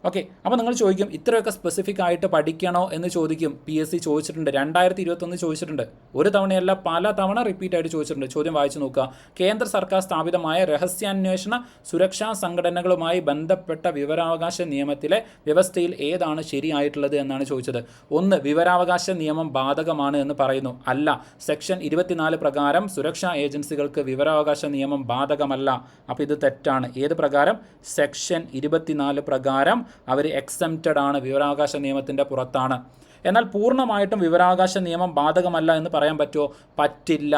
ഓക്കെ, അപ്പോൾ നിങ്ങൾ ചോദിക്കും ഇത്രയൊക്കെ സ്പെസിഫിക് ആയിട്ട് പഠിക്കണോ എന്ന് ചോദിക്കും. PSC ചോദിച്ചിട്ടുണ്ട്, 2021 ചോദിച്ചിട്ടുണ്ട്. ഒരു തവണയല്ല, പല തവണ റിപ്പീറ്റ് ആയിട്ട് ചോദിച്ചിട്ടുണ്ട്. ചോദ്യം വായിച്ചു നോക്കുക. കേന്ദ്ര സർക്കാർ സ്ഥാപിതമായ രഹസ്യാന്വേഷണ സുരക്ഷാ സംഘടനകളുമായി ബന്ധപ്പെട്ട വിവരാവകാശ നിയമത്തിലെ വ്യവസ്ഥയിൽ ഏതാണ് ശരിയായിട്ടുള്ളത് എന്നാണ് ചോദിച്ചത്. ഒന്ന്, വിവരാവകാശ നിയമം ബാധകമാണ് എന്ന് പറയുന്നു. അല്ല, സെക്ഷൻ 24 പ്രകാരം സുരക്ഷാ ഏജൻസികൾക്ക് വിവരാവകാശ നിയമം ബാധകമല്ല. അപ്പോൾ ഇത് തെറ്റാണ്. ഏത് പ്രകാരം? സെക്ഷൻ 24 പ്രകാരം അവർ എക്സംപ്റ്റഡ് ആണ്, വിവരാവകാശ നിയമത്തിൻ്റെ പുറത്താണ്. എന്നാൽ പൂർണ്ണമായിട്ടും വിവരാവകാശ നിയമം ബാധകമല്ല എന്ന് പറയാൻ പറ്റുമോ? പറ്റില്ല.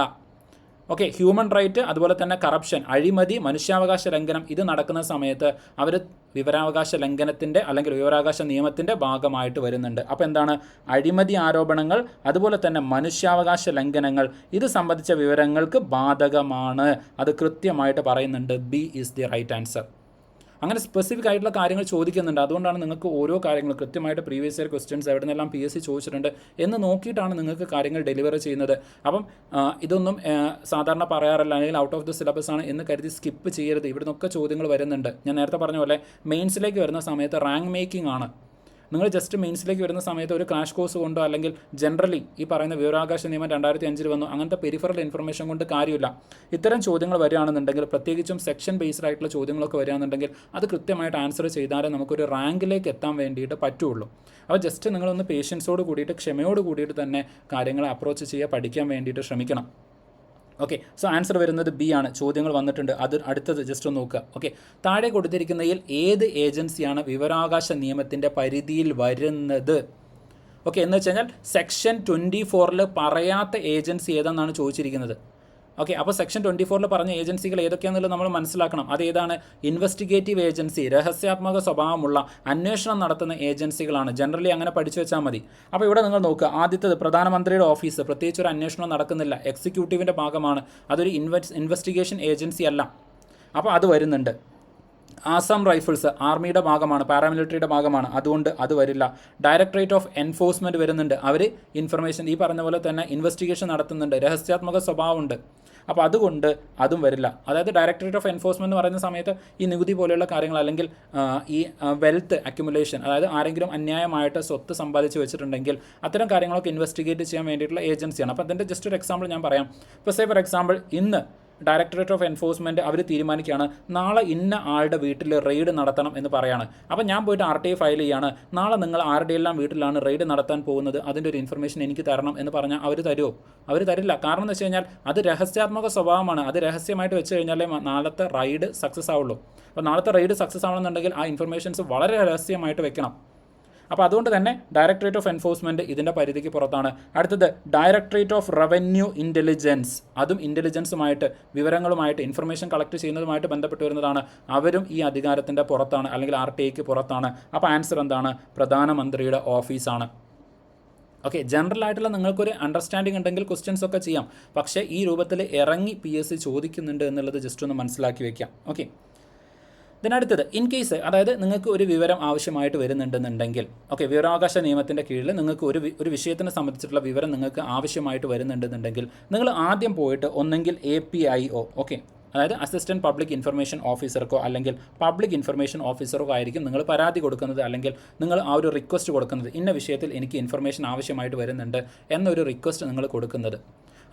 ഓക്കെ, ഹ്യൂമൻ റൈറ്റ്, അതുപോലെ തന്നെ കറപ്ഷൻ, അഴിമതി, മനുഷ്യാവകാശ ലംഘനം ഇത് നടക്കുന്ന സമയത്ത് അവർ വിവരാവകാശ ലംഘനത്തിൻ്റെ അല്ലെങ്കിൽ വിവരാവകാശ നിയമത്തിൻ്റെ ഭാഗമായിട്ട് വരുന്നുണ്ട്. അപ്പോൾ എന്താണ്? അഴിമതി ആരോപണങ്ങൾ, അതുപോലെ തന്നെ മനുഷ്യാവകാശ ലംഘനങ്ങൾ ഇത് സംബന്ധിച്ച വിവരങ്ങൾക്ക് ബാധകമാണ്. അത് കൃത്യമായിട്ട് പറയുന്നുണ്ട്. B is the right answer. അങ്ങനെ സ്പെസിഫിക് ആയിട്ടുള്ള കാര്യങ്ങൾ ചോദിക്കുന്നുണ്ട്. അതുകൊണ്ടാണ് നിങ്ങൾക്ക് ഓരോ കാര്യങ്ങൾ കൃത്യമായിട്ട് പ്രീവിയസ് ഇയർ ക്വസ്റ്റ്യൻസ് എവിടെ നിന്നെല്ലാം PSC ചോദിച്ചിട്ടുണ്ട് എന്ന് നോക്കിയിട്ടാണ് നിങ്ങൾക്ക് കാര്യങ്ങൾ ഡെലിവർ ചെയ്യുന്നത്. അപ്പം ഇതൊന്നും സാധാരണ പറയാറില്ല, അല്ലെങ്കിൽ ഔട്ട് ഓഫ് ദി സിലബസ് ആണ് എന്ന് കരുതി സ്കിപ്പ് ചെയ്യരുത്. ഇവിടെ നിന്നൊക്കെ ചോദ്യങ്ങൾ വരുന്നുണ്ട്. ഞാൻ നേരത്തെ പറഞ്ഞ പോലെ മെയിൻസിലേക്ക് വരുന്ന സമയത്ത് റാങ്ക് മേക്കിംഗ് ആണ്. നിങ്ങൾ ജസ്റ്റ് മെയിൻസിലേക്ക് വരുന്ന സമയത്ത് ഒരു ക്രാഷ് കോഴ്സ് കൊണ്ടോ അല്ലെങ്കിൽ ജനറലി ഈ പറയുന്ന വിവരാവകാശ നിയമം 2005 വന്നു അങ്ങനത്തെ പെരിഫറൽ ഇൻഫർമേഷൻ കൊണ്ട് കാര്യമില്ല. ഇത്തരം ചോദ്യങ്ങൾ വരികയാണെന്നുണ്ടെങ്കിൽ, പ്രത്യേകിച്ചും സെക്ഷൻ ബേസ്ഡ് ആയിട്ടുള്ള ചോദ്യങ്ങളൊക്കെ വരികയാണെന്നുണ്ടെങ്കിൽ അത് കൃത്യമായിട്ട് ആൻസർ ചെയ്താലേ നമുക്കൊരു റാങ്കിലേക്ക് എത്താൻ വേണ്ടിയിട്ട് പറ്റുള്ളൂ. അപ്പോൾ ജസ്റ്റ് നിങ്ങളൊന്ന് പേഷ്യൻസോട് കൂടിയിട്ട്, ക്ഷമയോട് കൂടിയിട്ട് തന്നെ കാര്യങ്ങളെ അപ്രോച്ച് ചെയ്യുക, പഠിക്കാൻ വേണ്ടിയിട്ട് ശ്രമിക്കണം. ഓക്കെ, സോ ആൻസർ വരുന്നത് B ആണ്. ചോദ്യങ്ങൾ വന്നിട്ടുണ്ട്, അത് അടുത്തത് ജസ്റ്റ് ഒന്ന് നോക്കുക. ഓക്കെ, താഴെ കൊടുത്തിരിക്കുന്നതിൽ ഏത് ഏജൻസിയാണ് വിവരാവകാശ നിയമത്തിൻ്റെ പരിധിയിൽ വരുന്നത്? ഓക്കെ, എന്ന് വെച്ച് കഴിഞ്ഞാൽ സെക്ഷൻ 24 പറയാത്ത ഏജൻസി ഏതെന്നാണ് ചോദിച്ചിരിക്കുന്നത്. ഓക്കെ, അപ്പോൾ സെക്ഷൻ 24 പറഞ്ഞ ഏജൻസികൾ ഏതൊക്കെയാണെന്നുള്ളത് നമ്മൾ മനസ്സിലാക്കണം. അതേതാണ്? ഇൻവെസ്റ്റിഗേറ്റീവ് ഏജൻസി, രഹസ്യാത്മക സ്വഭാവമുള്ള അന്വേഷണം നടത്തുന്ന ഏജൻസികളാണ്. ജനറലി അങ്ങനെ പഠിച്ചു വെച്ചാൽ മതി. അപ്പോൾ ഇവിടെ നിങ്ങൾ നോക്കുക. ആദ്യത്തേത് പ്രധാനമന്ത്രിയുടെ ഓഫീസ്, പ്രത്യേകിച്ച് ഒരു അന്വേഷണം നടക്കുന്നില്ല, എക്സിക്യൂട്ടീവിൻ്റെ ഭാഗമാണ്, അതൊരു ഇൻവെസ്റ്റിഗേഷൻ ഏജൻസി അല്ല. അപ്പോൾ അത് വരുന്നുണ്ട്. ആസാം റൈഫിൾസ് ആർമിയുടെ ഭാഗമാണ്, പാരാമിലിറ്ററിയുടെ ഭാഗമാണ്, അതുകൊണ്ട് അത് വരില്ല. ഡയറക്ടറേറ്റ് ഓഫ് എൻഫോഴ്സ്മെൻറ്റ് വരുന്നുണ്ട്, അവർ ഇൻഫർമേഷൻ ഈ പറഞ്ഞ പോലെ തന്നെ ഇൻവെസ്റ്റിഗേഷൻ നടത്തുന്നുണ്ട്, രഹസ്യാത്മക സ്വഭാവമുണ്ട്. അപ്പോൾ അതുകൊണ്ട് അതും വരില്ല. അതായത് ഡയറക്ടറേറ്റ് ഓഫ് എൻഫോഴ്സ്മെൻറ്റ് എന്ന് പറയുന്ന സമയത്ത് ഈ നികുതി പോലെയുള്ള കാര്യങ്ങൾ, അല്ലെങ്കിൽ ഈ വെൽത്ത് അക്യുമുലേഷൻ, അതായത് ആരെങ്കിലും അന്യായമായിട്ട് സ്വത്ത് സമ്പാദിച്ച് വെച്ചിട്ടുണ്ടെങ്കിൽ അത്തരം കാര്യങ്ങളൊക്കെ ഇൻവെസ്റ്റിഗേറ്റ് ചെയ്യാൻ വേണ്ടിയിട്ടുള്ള ഏജൻസിയാണ്. അപ്പോൾ അതിൻ്റെ ജസ്റ്റ് ഒരു എക്സാമ്പിൾ ഞാൻ പറയാം. ഇപ്പോൾ സേ ഫോർ എക്സാമ്പിൾ, ഇന്ന് ഡയറക്ടറേറ്റ് ഓഫ് എൻഫോഴ്സ്മെൻറ്റ് അവർ തീരുമാനിക്കുകയാണ് നാളെ ഇന്ന ആളുടെ വീട്ടിൽ റെയ്ഡ് നടത്തണം എന്ന് പറയാണ്. അപ്പോൾ ഞാൻ പോയിട്ട് RTA ഫയൽ ചെയ്യാണ്, നാളെ നിങ്ങൾ ആരുടെയെല്ലാം വീട്ടിലാണ് റെയ്ഡ് നടത്താൻ പോകുന്നത്, അതിൻ്റെ ഒരു ഇൻഫർമേഷൻ എനിക്ക് തരണം എന്ന് പറഞ്ഞാൽ അവർ തരുമോ? അവർ തരില്ല. കാരണം എന്ന് വെച്ച് കഴിഞ്ഞാൽ അത് രഹസ്യാത്മക സ്വഭാവമാണ്. അത് രഹസ്യമായിട്ട് വെച്ച് കഴിഞ്ഞാലേ നാളത്തെ റെയ്ഡ് സക്സസ് ആവുള്ളൂ. അപ്പോൾ നാളത്തെ റെയ്ഡ് സക്സസ് ആവണമെന്നുണ്ടെങ്കിൽ ആ ഇൻഫർമേഷൻസ് വളരെ രഹസ്യമായിട്ട് വെക്കണം. അപ്പോൾ അതുകൊണ്ട് തന്നെ ഡയറക്ടറേറ്റ് ഓഫ് എൻഫോഴ്സ്മെൻറ്റ് ഇതിൻ്റെ പരിധിക്ക് പുറത്താണ്. അടുത്തത് ഡയറക്ടറേറ്റ് ഓഫ് റവന്യൂ ഇൻ്റലിജൻസ്, അതും ഇൻ്റലിജൻസുമായിട്ട്, വിവരങ്ങളുമായിട്ട്, ഇൻഫർമേഷൻ കളക്ട് ചെയ്യുന്നതുമായിട്ട് ബന്ധപ്പെട്ട് വരുന്നതാണ്. അവരും ഈ അധികാരത്തിൻ്റെ പുറത്താണ്, അല്ലെങ്കിൽ RTAക്ക് പുറത്താണ്. അപ്പോൾ ആൻസർ എന്താണ്? പ്രധാനമന്ത്രിയുടെ ഓഫീസാണ്. ഓക്കെ, ജനറൽ ആയിട്ടുള്ള നിങ്ങൾക്കൊരു അണ്ടർസ്റ്റാൻഡിംഗ് ഉണ്ടെങ്കിൽ ക്വസ്റ്റ്യൻസ് ഒക്കെ ചെയ്യാം. പക്ഷേ ഈ രൂപത്തിൽ ഇറങ്ങി PSC ചോദിക്കുന്നുണ്ട് എന്നുള്ളത് ജസ്റ്റ് ഒന്ന് മനസ്സിലാക്കി വയ്ക്കാം. ഓക്കെ, ഇതിനടുത്തത് ഇൻ കേസ്, അതായത് നിങ്ങൾക്ക് ഒരു വിവരം ആവശ്യമായിട്ട് വരുന്നുണ്ടെന്നുണ്ടെങ്കിൽ, ഓക്കെ, വിവരാവകാശ നിയമത്തിൻ്റെ കീഴിൽ നിങ്ങൾക്ക് ഒരു വിഷയത്തിനെ സംബന്ധിച്ചിട്ടുള്ള വിവരം നിങ്ങൾക്ക് ആവശ്യമായിട്ട് വരുന്നുണ്ടെന്നുണ്ടെങ്കിൽ നിങ്ങൾ ആദ്യം പോയിട്ട് ഒന്നെങ്കിൽ APIO, ഓക്കെ, അതായത് അസിസ്റ്റൻറ്റ് പബ്ലിക് ഇൻഫർമേഷൻ ഓഫീസർക്കോ അല്ലെങ്കിൽ പബ്ലിക് ഇൻഫർമേഷൻ ഓഫീസർക്കോ ആയിരിക്കും നിങ്ങൾ പരാതി കൊടുക്കുന്നത്, അല്ലെങ്കിൽ നിങ്ങൾ ആ ഒരു റിക്വസ്റ്റ് കൊടുക്കുന്നത്, ഇന്ന വിഷയത്തിൽ എനിക്ക് ഇൻഫർമേഷൻ ആവശ്യമായിട്ട് വരുന്നുണ്ട് എന്നൊരു റിക്വസ്റ്റ് നിങ്ങൾ കൊടുക്കുന്നത്.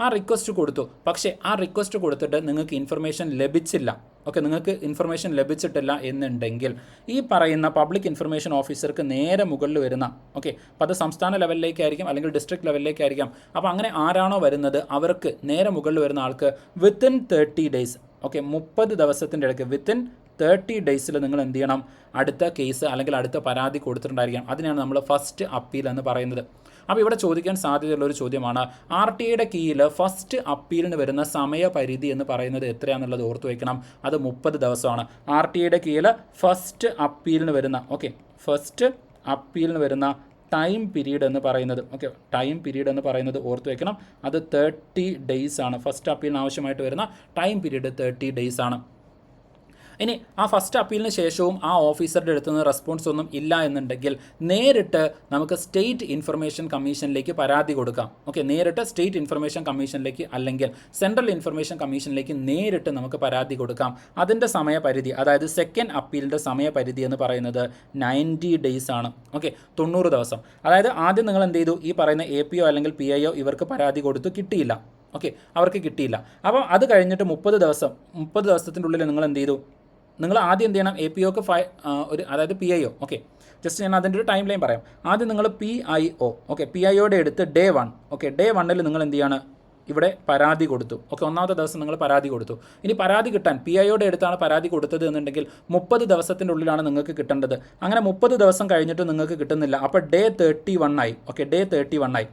ആ റിക്വസ്റ്റ് കൊടുത്തു, പക്ഷേ ആ റിക്വസ്റ്റ് കൊടുത്തിട്ട് നിങ്ങൾക്ക് ഇൻഫർമേഷൻ ലഭിച്ചില്ല, ഓക്കെ, നിങ്ങൾക്ക് ഇൻഫർമേഷൻ ലഭിച്ചിട്ടില്ല എന്നുണ്ടെങ്കിൽ ഈ പറയുന്ന പബ്ലിക് ഇൻഫർമേഷൻ ഓഫീസർക്ക് നേരെ മുകളിൽ വരുന്ന, ഓക്കെ, അപ്പോൾ അത് സംസ്ഥാന ലെവലിലേക്കായിരിക്കും അല്ലെങ്കിൽ ഡിസ്ട്രിക്ട് ലെവലിലേക്കായിരിക്കും. അപ്പോൾ അങ്ങനെ ആരാണോ വരുന്നത് അവർക്ക് നേരെ മുകളിൽ വരുന്ന ആൾക്ക് വിത്തിൻ 30 ഡേയ്സ്, ഓക്കെ, 30 ദിവസത്തിൻ്റെ ഇടയ്ക്ക് വിത്തിൻ 30 ഡേയ്സിൽ നിങ്ങൾ എന്ത് ചെയ്യണം, അടുത്ത കേസ് അല്ലെങ്കിൽ അടുത്ത പരാതി കൊടുത്തിട്ടുണ്ടായിരിക്കാം. അതിനാണ് നമ്മൾ ഫസ്റ്റ് അപ്പീൽ എന്ന് പറയുന്നത്. അപ്പോൾ ഇവിടെ ചോദിക്കാൻ സാധ്യതയുള്ളൊരു ചോദ്യമാണ്, RTIയുടെ കീഴിൽ ഫസ്റ്റ് അപ്പീലിന് വരുന്ന സമയപരിധി എന്ന് പറയുന്നത് എത്രയാണെന്നുള്ളത് ഓർത്തു വയ്ക്കണം. അത് 30 ദിവസമാണ്. RTIയുടെ കീഴിൽ ഫസ്റ്റ് അപ്പീലിന് വരുന്ന, ഓക്കെ, ഫസ്റ്റ് അപ്പീലിന് വരുന്ന ടൈം പീരീഡ് എന്ന് പറയുന്നത്, ഓക്കെ, ടൈം പീരീഡ് എന്ന് പറയുന്നത് ഓർത്ത് വയ്ക്കണം. അത് 30 ഡേയ്സ് ആണ്. ഫസ്റ്റ് അപ്പീലിന് ആവശ്യമായിട്ട് വരുന്ന ടൈം പീരീഡ് 30 ഡേയ്സ് ആണ്. ഇനി ആ ഫസ്റ്റ് അപ്പീലിന് ശേഷവും ആ ഓഫീസറുടെ അടുത്ത് നിന്ന് റെസ്പോൺസ് ഒന്നും ഇല്ല എന്നുണ്ടെങ്കിൽ നേരിട്ട് നമുക്ക് സ്റ്റേറ്റ് ഇൻഫർമേഷൻ കമ്മീഷനിലേക്ക് പരാതി കൊടുക്കാം. ഓക്കെ, നേരിട്ട് സ്റ്റേറ്റ് ഇൻഫർമേഷൻ കമ്മീഷനിലേക്ക് അല്ലെങ്കിൽ സെൻട്രൽ ഇൻഫർമേഷൻ കമ്മീഷനിലേക്ക് നേരിട്ട് നമുക്ക് പരാതി കൊടുക്കാം. അതിൻ്റെ സമയപരിധി, അതായത് സെക്കൻഡ് അപ്പീലിൻ്റെ സമയപരിധി എന്ന് പറയുന്നത് 90 ഡേയ്സ് ആണ്. ഓക്കെ, 90 ദിവസം. അതായത് ആദ്യം നിങ്ങൾ എന്ത് ചെയ്തു, ഈ പറയുന്ന APO അല്ലെങ്കിൽ PIO ഇവർക്ക് പരാതി കൊടുത്തു, കിട്ടിയില്ല, ഓക്കെ, അവർക്ക് കിട്ടിയില്ല. അപ്പോൾ അത് കഴിഞ്ഞിട്ട് 30 ദിവസത്തിൻ്റെ ഉള്ളിൽ നിങ്ങൾ എന്ത് ചെയ്തു, നിങ്ങൾ ആദ്യം എന്ത് ചെയ്യണം, APOക്ക് അതായത് PIO, ഓക്കെ, ജസ്റ്റ് ഞാൻ അതിൻ്റെ ഒരു ടൈം ലൈൻ പറയാം. ആദ്യം നിങ്ങൾ PIO, ഓക്കെ, PIOയുടെ അടുത്ത് Day 1, ഓക്കെ, Day 1 നിങ്ങൾ എന്ത് ചെയ്യാണ്, ഇവിടെ പരാതി കൊടുത്തു, ഓക്കെ, ഒന്നാമത്തെ ദിവസം നിങ്ങൾ പരാതി കൊടുത്തു. ഇനി പരാതി കിട്ടാൻ PIOയുടെ അടുത്താണ് പരാതി കൊടുത്തത് എന്നുണ്ടെങ്കിൽ 30 ദിവസത്തിൻ്റെ ഉള്ളിലാണ് നിങ്ങൾക്ക് കിട്ടേണ്ടത്. അങ്ങനെ 30 ദിവസം കഴിഞ്ഞിട്ട് നിങ്ങൾക്ക് കിട്ടുന്നില്ല, അപ്പോൾ Day 31 ആയി, ഓക്കെ, Day 31 ആയി.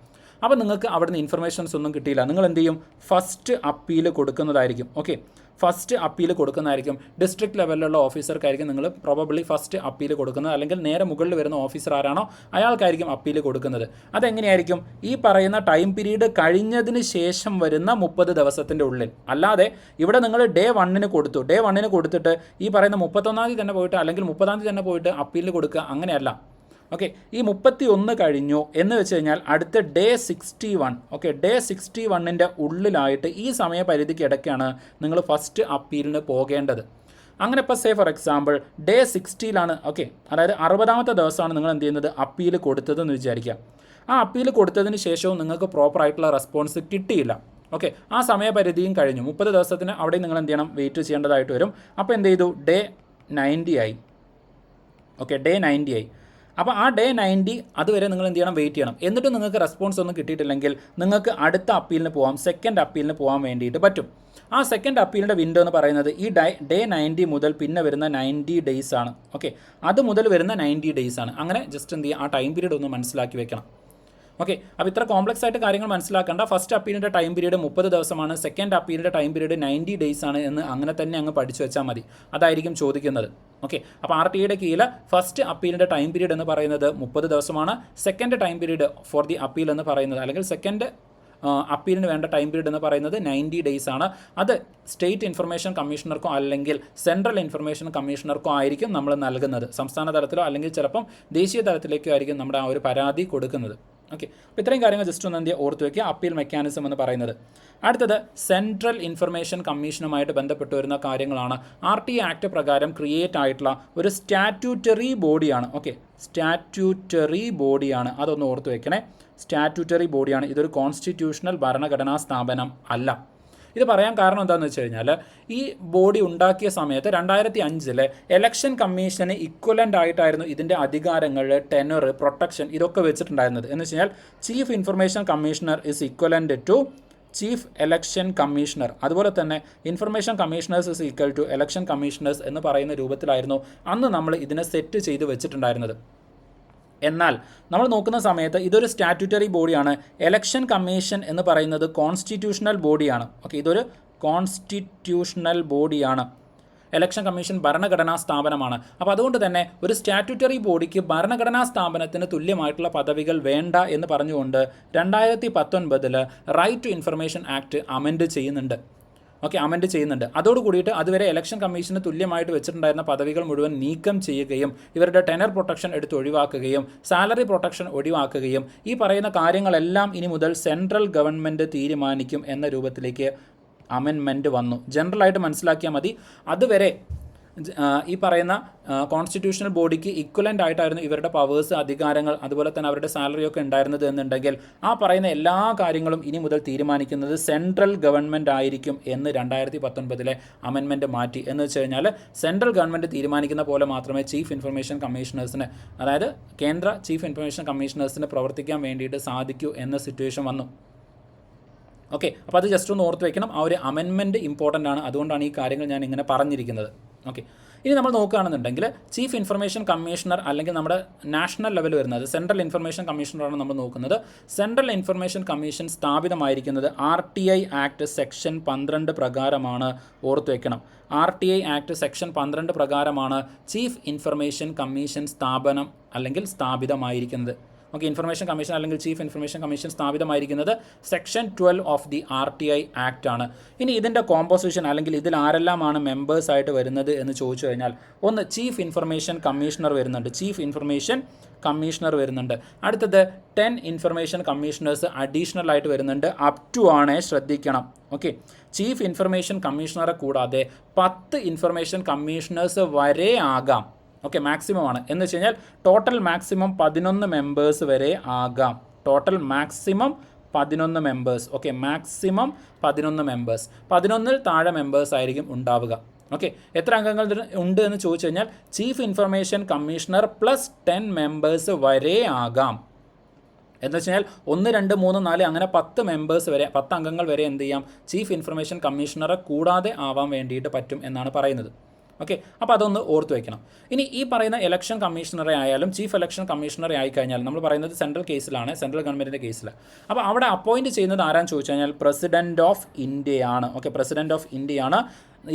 അപ്പോൾ നിങ്ങൾക്ക് അവിടുന്ന് ഇൻഫർമേഷൻസ് ഒന്നും കിട്ടിയില്ല. നിങ്ങൾ എന്ത് ചെയ്യും, ഫസ്റ്റ് അപ്പീൽ കൊടുക്കുന്നതായിരിക്കും, ഓക്കെ, ഫസ്റ്റ് അപ്പീൽ കൊടുക്കുന്നതായിരിക്കും. ഡിസ്ട്രിക്ട് ലെവലിലുള്ള ഓഫീസർക്കായിരിക്കും നിങ്ങൾ പ്രോബബ്ലി ഫസ്റ്റ് അപ്പീൽ കൊടുക്കുന്നത്, അല്ലെങ്കിൽ നേരെ മുകളിൽ വരുന്ന ഓഫീസർ ആരാണോ അയാൾക്കായിരിക്കും അപ്പീൽ കൊടുക്കുന്നത്. അതെങ്ങനെയായിരിക്കും, ഈ പറയുന്ന ടൈം പീരീഡ് കഴിഞ്ഞതിന് ശേഷം വരുന്ന 30 ദിവസത്തിൻ്റെ ഉള്ളിൽ. അല്ലാതെ ഇവിടെ നിങ്ങൾ Day 1 കൊടുത്തു, Day 1 കൊടുത്തിട്ട് ഈ പറയുന്ന 31-ാം തീയതി തന്നെ പോയിട്ട് അല്ലെങ്കിൽ 30-ാം തീയതി തന്നെ പോയിട്ട് അപ്പീൽ കൊടുക്കുക, അങ്ങനെയല്ല. ഓക്കെ, ഈ 31 കഴിഞ്ഞു എന്ന് വെച്ച് കഴിഞ്ഞാൽ അടുത്ത Day 61, ഓക്കെ, Day 61-ൻ്റെ ഉള്ളിലായിട്ട് ഈ സമയപരിധിക്ക് ഇടയ്ക്കാണ് നിങ്ങൾ ഫസ്റ്റ് അപ്പീലിന് പോകേണ്ടത്. അങ്ങനെ ഇപ്പോൾ ഫോർ എക്സാമ്പിൾ Day 60-ലാണ്, ഓക്കെ, അതായത് 60-ാമത്തെ ദിവസമാണ് നിങ്ങൾ എന്ത് ചെയ്യുന്നത്, അപ്പീൽ കൊടുത്തതെന്ന് വിചാരിക്കുക. ആ അപ്പീൽ കൊടുത്തതിന് ശേഷവും നിങ്ങൾക്ക് പ്രോപ്പറായിട്ടുള്ള റെസ്പോൺസ് കിട്ടിയില്ല, ഓക്കെ, ആ സമയപരിധിയും കഴിഞ്ഞു. 30 ദിവസത്തിന് അവിടെ നിങ്ങൾ എന്ത് ചെയ്യണം, വെയിറ്റ് ചെയ്യേണ്ടതായിട്ട് വരും. അപ്പോൾ എന്ത് ചെയ്തു, Day 90 ആയി, ഓക്കെ, Day 90 ആയി. അപ്പോൾ ആ Day 90 അതുവരെ നിങ്ങൾ എന്ത് ചെയ്യണം, വെയിറ്റ് ചെയ്യണം. എന്നിട്ട് നിങ്ങൾക്ക് റെസ്പോൺസ് ഒന്നും കിട്ടിയിട്ടില്ലെങ്കിൽ നിങ്ങൾക്ക് അടുത്ത അപ്പീലിന് പോകാം, സെക്കൻഡ് അപ്പീലിന് പോകാൻ വേണ്ടിയിട്ട് പറ്റും. ആ സെക്കൻഡ് അപ്പീലിൻ്റെ വിൻഡോ എന്ന് പറയുന്നത് ഈ Day 90 മുതൽ പിന്നെ വരുന്ന 90 ഡേയ്സ് ആണ്, ഓക്കെ, അത് മുതൽ വരുന്ന 90 ഡേയ്സ് ആണ്. അങ്ങനെ ജസ്റ്റ് എന്ത് ചെയ്യുക, ആ ടൈം പീരീഡ് ഒന്ന് മനസ്സിലാക്കി വെക്കണം. ഓക്കെ, അപ്പോൾ ഇത്ര കോംപ്ലക്സ് ആയിട്ട് കാര്യങ്ങൾ മനസ്സിലാക്കേണ്ട. ഫസ്റ്റ് അപ്പീലിൻ്റെ ടൈം പീരീഡ് 30 ദിവസമാണ്, സെക്കൻഡ് അപ്പീലിൻ്റെ ടൈം പീരീഡ് 90 ഡേയ്സ് ആണ് എന്ന് അങ്ങനെ തന്നെ അങ്ങ് പഠിച്ചു വെച്ചാൽ മതി. അതായിരിക്കും ചോദിക്കുന്നത്. ഓക്കെ, അപ്പോൾ RTIയുടെ കീഴിൽ ഫസ്റ്റ് അപ്പീലിൻ്റെ ടൈം പീരീഡ് എന്ന് പറയുന്നത് 30 ദിവസമാണ്. Second time period for the appeal എന്ന് പറയുന്നത്, അല്ലെങ്കിൽ സെക്കൻഡ് അപ്പീലിന് വേണ്ട ടൈം പീരീഡ് എന്ന് പറയുന്നത് 90 ഡേയ്സ് ആണ്. അത് സ്റ്റേറ്റ് ഇൻഫർമേഷൻ കമ്മീഷണർക്കോ അല്ലെങ്കിൽ സെൻട്രൽ ഇൻഫർമേഷൻ കമ്മീഷണർക്കോ ആയിരിക്കും നമ്മൾ നൽകുന്നത്. സംസ്ഥാന തലത്തിലോ അല്ലെങ്കിൽ ചിലപ്പം ദേശീയ തലത്തിലേക്കോ ആയിരിക്കും നമ്മുടെ ആ ഒരു പരാതി കൊടുക്കുന്നത്. ഓക്കെ, അപ്പോൾ ഇത്രയും കാര്യങ്ങൾ ജസ്റ്റ് ഒന്ന് എന്ത് ഓർത്ത് വയ്ക്കുക, അപ്പീൽ മെക്കാനിസം എന്ന് പറയുന്നത്. അടുത്തത് സെൻട്രൽ ഇൻഫർമേഷൻ കമ്മീഷനുമായിട്ട് ബന്ധപ്പെട്ട് വരുന്ന കാര്യങ്ങളാണ്. RTI ആക്ട് പ്രകാരം ക്രിയേറ്റ് ആയിട്ടുള്ള ഒരു സ്റ്റാറ്റ്യൂട്ടറി ബോഡിയാണ്. ഓക്കെ, സ്റ്റാറ്റ്യൂട്ടറി ബോഡിയാണ്, അതൊന്ന് ഓർത്ത് വയ്ക്കണേ. സ്റ്റാറ്റ്യൂട്ടറി ബോഡിയാണ്, ഇതൊരു കോൺസ്റ്റിറ്റ്യൂഷണൽ ഭരണഘടനാ സ്ഥാപനം അല്ല. ഇത് പറയാൻ കാരണം എന്താണെന്ന് വെച്ച് കഴിഞ്ഞാൽ, ഈ ബോഡി ഉണ്ടാക്കിയ സമയത്ത് 2005 ഇലക്ഷൻ കമ്മീഷന് ഇക്വലൻ്റ് ആയിട്ടായിരുന്നു ഇതിൻ്റെ അധികാരങ്ങൾ, ടെനർ, പ്രൊട്ടക്ഷൻ ഇതൊക്കെ വെച്ചിട്ടുണ്ടായിരുന്നത്. എന്ന് വെച്ച് കഴിഞ്ഞാൽ chief information commissioner is equivalent to chief election commissioner. അതുപോലെ തന്നെ information commissioners is equal to election commissioners എന്ന് പറയുന്ന രൂപത്തിലായിരുന്നു അന്ന് നമ്മൾ ഇതിനെ സെറ്റ് ചെയ്ത് വെച്ചിട്ടുണ്ടായിരുന്നത്. എന്നാൽ നമ്മൾ നോക്കുന്ന സമയത്ത് ഇതൊരു സ്റ്റാറ്റ്യൂട്ടറി ബോഡിയാണ്. ഇലക്ഷൻ കമ്മീഷൻ എന്ന് പറയുന്നത് കോൺസ്റ്റിറ്റ്യൂഷണൽ ബോഡിയാണ്. ഓക്കെ, ഇതൊരു കോൺസ്റ്റിറ്റ്യൂഷണൽ ബോഡിയാണ്. ഇലക്ഷൻ കമ്മീഷൻ ഭരണഘടനാ സ്ഥാപനമാണ്. അപ്പോൾ അതുകൊണ്ട് തന്നെ ഒരു സ്റ്റാറ്റ്യൂട്ടറി ബോഡിക്ക് ഭരണഘടനാ സ്ഥാപനത്തിന് തുല്യമായിട്ടുള്ള പദവികൾ വേണ്ട എന്ന് പറഞ്ഞുകൊണ്ട് 2019 right to information act amend ചെയ്യുന്നുണ്ട്. ഓക്കെ, അമെൻഡ് ചെയ്യുന്നുണ്ട്. അതോടുകൂടിയിട്ട് അതുവരെ ഇലക്ഷൻ കമ്മീഷന് തുല്യമായിട്ട് വെച്ചിട്ടുണ്ടായിരുന്ന പദവികൾ മുഴുവൻ നീക്കം ചെയ്യുകയും ഇവരുടെ ടെനർ പ്രൊട്ടക്ഷൻ എടുത്ത് ഒഴിവാക്കുകയും സാലറി പ്രൊട്ടക്ഷൻ ഒഴിവാക്കുകയും ഈ പറയുന്ന കാര്യങ്ങളെല്ലാം ഇനി മുതൽ സെൻട്രൽ ഗവൺമെൻറ് തീരുമാനിക്കും എന്ന രൂപത്തിലേക്ക് അമെൻമെൻറ്റ് വന്നു. ജനറലായിട്ട് മനസ്സിലാക്കിയാൽ മതി. അതുവരെ ഈ പറയുന്ന കോൺസ്റ്റിറ്റ്യൂഷണൽ ബോഡിക്ക് ഇക്വലൻ്റ് ആയിട്ടായിരുന്നു ഇവരുടെ പവേഴ്സ്, അധികാരങ്ങൾ, അതുപോലെ തന്നെ അവരുടെ സാലറി ഒക്കെ ഉണ്ടായിരുന്നത് എന്നുണ്ടെങ്കിൽ ആ പറയുന്ന എല്ലാ കാര്യങ്ങളും ഇനി മുതൽ തീരുമാനിക്കുന്നത് സെൻട്രൽ ഗവൺമെൻറ് ആയിരിക്കും എന്ന് 2019 അമെൻമെൻറ്റ് മാറ്റി. എന്ന് വെച്ച് കഴിഞ്ഞാൽ സെൻട്രൽ ഗവൺമെൻറ് തീരുമാനിക്കുന്ന പോലെ മാത്രമേ ചീഫ് ഇൻഫർമേഷൻ കമ്മീഷണേഴ്സിന്, അതായത് കേന്ദ്ര ചീഫ് ഇൻഫർമേഷൻ കമ്മീഷണേഴ്സിന് പ്രവർത്തിക്കാൻ വേണ്ടിയിട്ട് സാധിക്കൂ എന്ന സിറ്റുവേഷൻ വന്നു. ഓക്കെ, അപ്പോൾ അത് ജസ്റ്റ് ഒന്ന് ഓർത്ത് വയ്ക്കണം. ആ ഒരു അമെൻമെൻറ്റ് ഇമ്പോർട്ടൻ്റ് ആണ്, അതുകൊണ്ടാണ് ഈ കാര്യങ്ങൾ ഞാൻ ഇങ്ങനെ പറഞ്ഞിരിക്കുന്നത്. ഓക്കെ, ഇനി നമ്മൾ നോക്കുകയാണെന്നുണ്ടെങ്കിൽ ചീഫ് ഇൻഫർമേഷൻ കമ്മീഷണർ അല്ലെങ്കിൽ നമ്മുടെ നാഷണൽ ലെവൽ വരുന്നത് സെൻട്രൽ ഇൻഫർമേഷൻ കമ്മീഷണറാണ് നമ്മൾ നോക്കുന്നത്. സെൻട്രൽ ഇൻഫർമേഷൻ കമ്മീഷൻ സ്ഥാപിതമായിരിക്കുന്നത് RTI ആക്ട് സെക്ഷൻ 12 പ്രകാരമാണ്. ഓർത്ത് വയ്ക്കണം, RTI ആക്ട് സെക്ഷൻ 12 പ്രകാരമാണ് ചീഫ് ഇൻഫർമേഷൻ കമ്മീഷൻ സ്ഥാപനം അല്ലെങ്കിൽ സ്ഥാപിതമായിരിക്കുന്നത്. ഓക്കെ, ഇൻഫർമേഷൻ കമ്മീഷൻ അല്ലെങ്കിൽ ചീഫ് ഇൻഫർമേഷൻ കമ്മീഷൻ സ്ഥാപിതമായിരിക്കുന്നത് section 12 of the RTI act ആണ്. ഇനി ഇതിൻ്റെ കോമ്പോസിഷൻ അല്ലെങ്കിൽ ഇതിൽ ആരെല്ലാമാണ് മെമ്പേഴ്സായിട്ട് വരുന്നത് എന്ന് ചോദിച്ചു കഴിഞ്ഞാൽ, ഒന്ന് ചീഫ് ഇൻഫർമേഷൻ കമ്മീഷണർ വരുന്നുണ്ട്, ചീഫ് ഇൻഫർമേഷൻ കമ്മീഷണർ വരുന്നുണ്ട്. അടുത്തത് 10 ഇൻഫർമേഷൻ കമ്മീഷണേഴ്സ് അഡീഷണൽ ആയിട്ട് വരുന്നുണ്ട്. അപ് ടു ആണേ, ശ്രദ്ധിക്കണം. ഓക്കെ, ചീഫ് ഇൻഫർമേഷൻ കമ്മീഷണറെ കൂടാതെ 10 ഇൻഫർമേഷൻ കമ്മീഷണേഴ്സ് വരെ ആകാം. ഓക്കെ, മാക്സിമം ആണ്. എന്ന് വെച്ച് കഴിഞ്ഞാൽ ടോട്ടൽ മാക്സിമം 11 മെമ്പേഴ്സ് വരെ ആകാം. Total maximum 11 members. Okay, maximum 11 members. 11 താഴെ മെമ്പേഴ്സ് ആയിരിക്കും ഉണ്ടാവുക. ഓക്കെ, എത്ര അംഗങ്ങൾ ഉണ്ട് എന്ന് ചോദിച്ചു കഴിഞ്ഞാൽ chief information commissioner plus 10 members വരെ ആകാം. എന്ന് വെച്ച് കഴിഞ്ഞാൽ 1, 2, 3, 4 അങ്ങനെ 10 മെമ്പേഴ്സ് വരെ, 10 അംഗങ്ങൾ വരെ എന്ത് ചെയ്യാം, ചീഫ് ഇൻഫർമേഷൻ കമ്മീഷണറെ കൂടാതെ ആവാൻ വേണ്ടിയിട്ട് പറ്റും എന്നാണ് പറയുന്നത്. ഓക്കെ, അപ്പോൾ അതൊന്ന് ഓർത്ത് വയ്ക്കണം. ഇനി ഈ പറയുന്ന ഇലക്ഷൻ കമ്മീഷണറെ ആയാലും ചീഫ് ഇലക്ഷൻ കമ്മീഷണറെ ആയിക്കഴിഞ്ഞാൽ നമ്മൾ പറയുന്നത് സെൻട്രൽ കേസിലാണ്, സെൻട്രൽ ഗവൺമെൻറ്റിൻ്റെ കേസിൽ. അപ്പോൾ അവിടെ അപ്പോയിൻറ്റ് ചെയ്യുന്നത് ആരാന്ന് ചോദിച്ചു കഴിഞ്ഞാൽ പ്രസിഡൻറ്റ് ഓഫ് ഇന്ത്യയാണ്. ഓക്കെ, പ്രസിഡൻറ്റ് ഓഫ് ഇന്ത്യയാണ്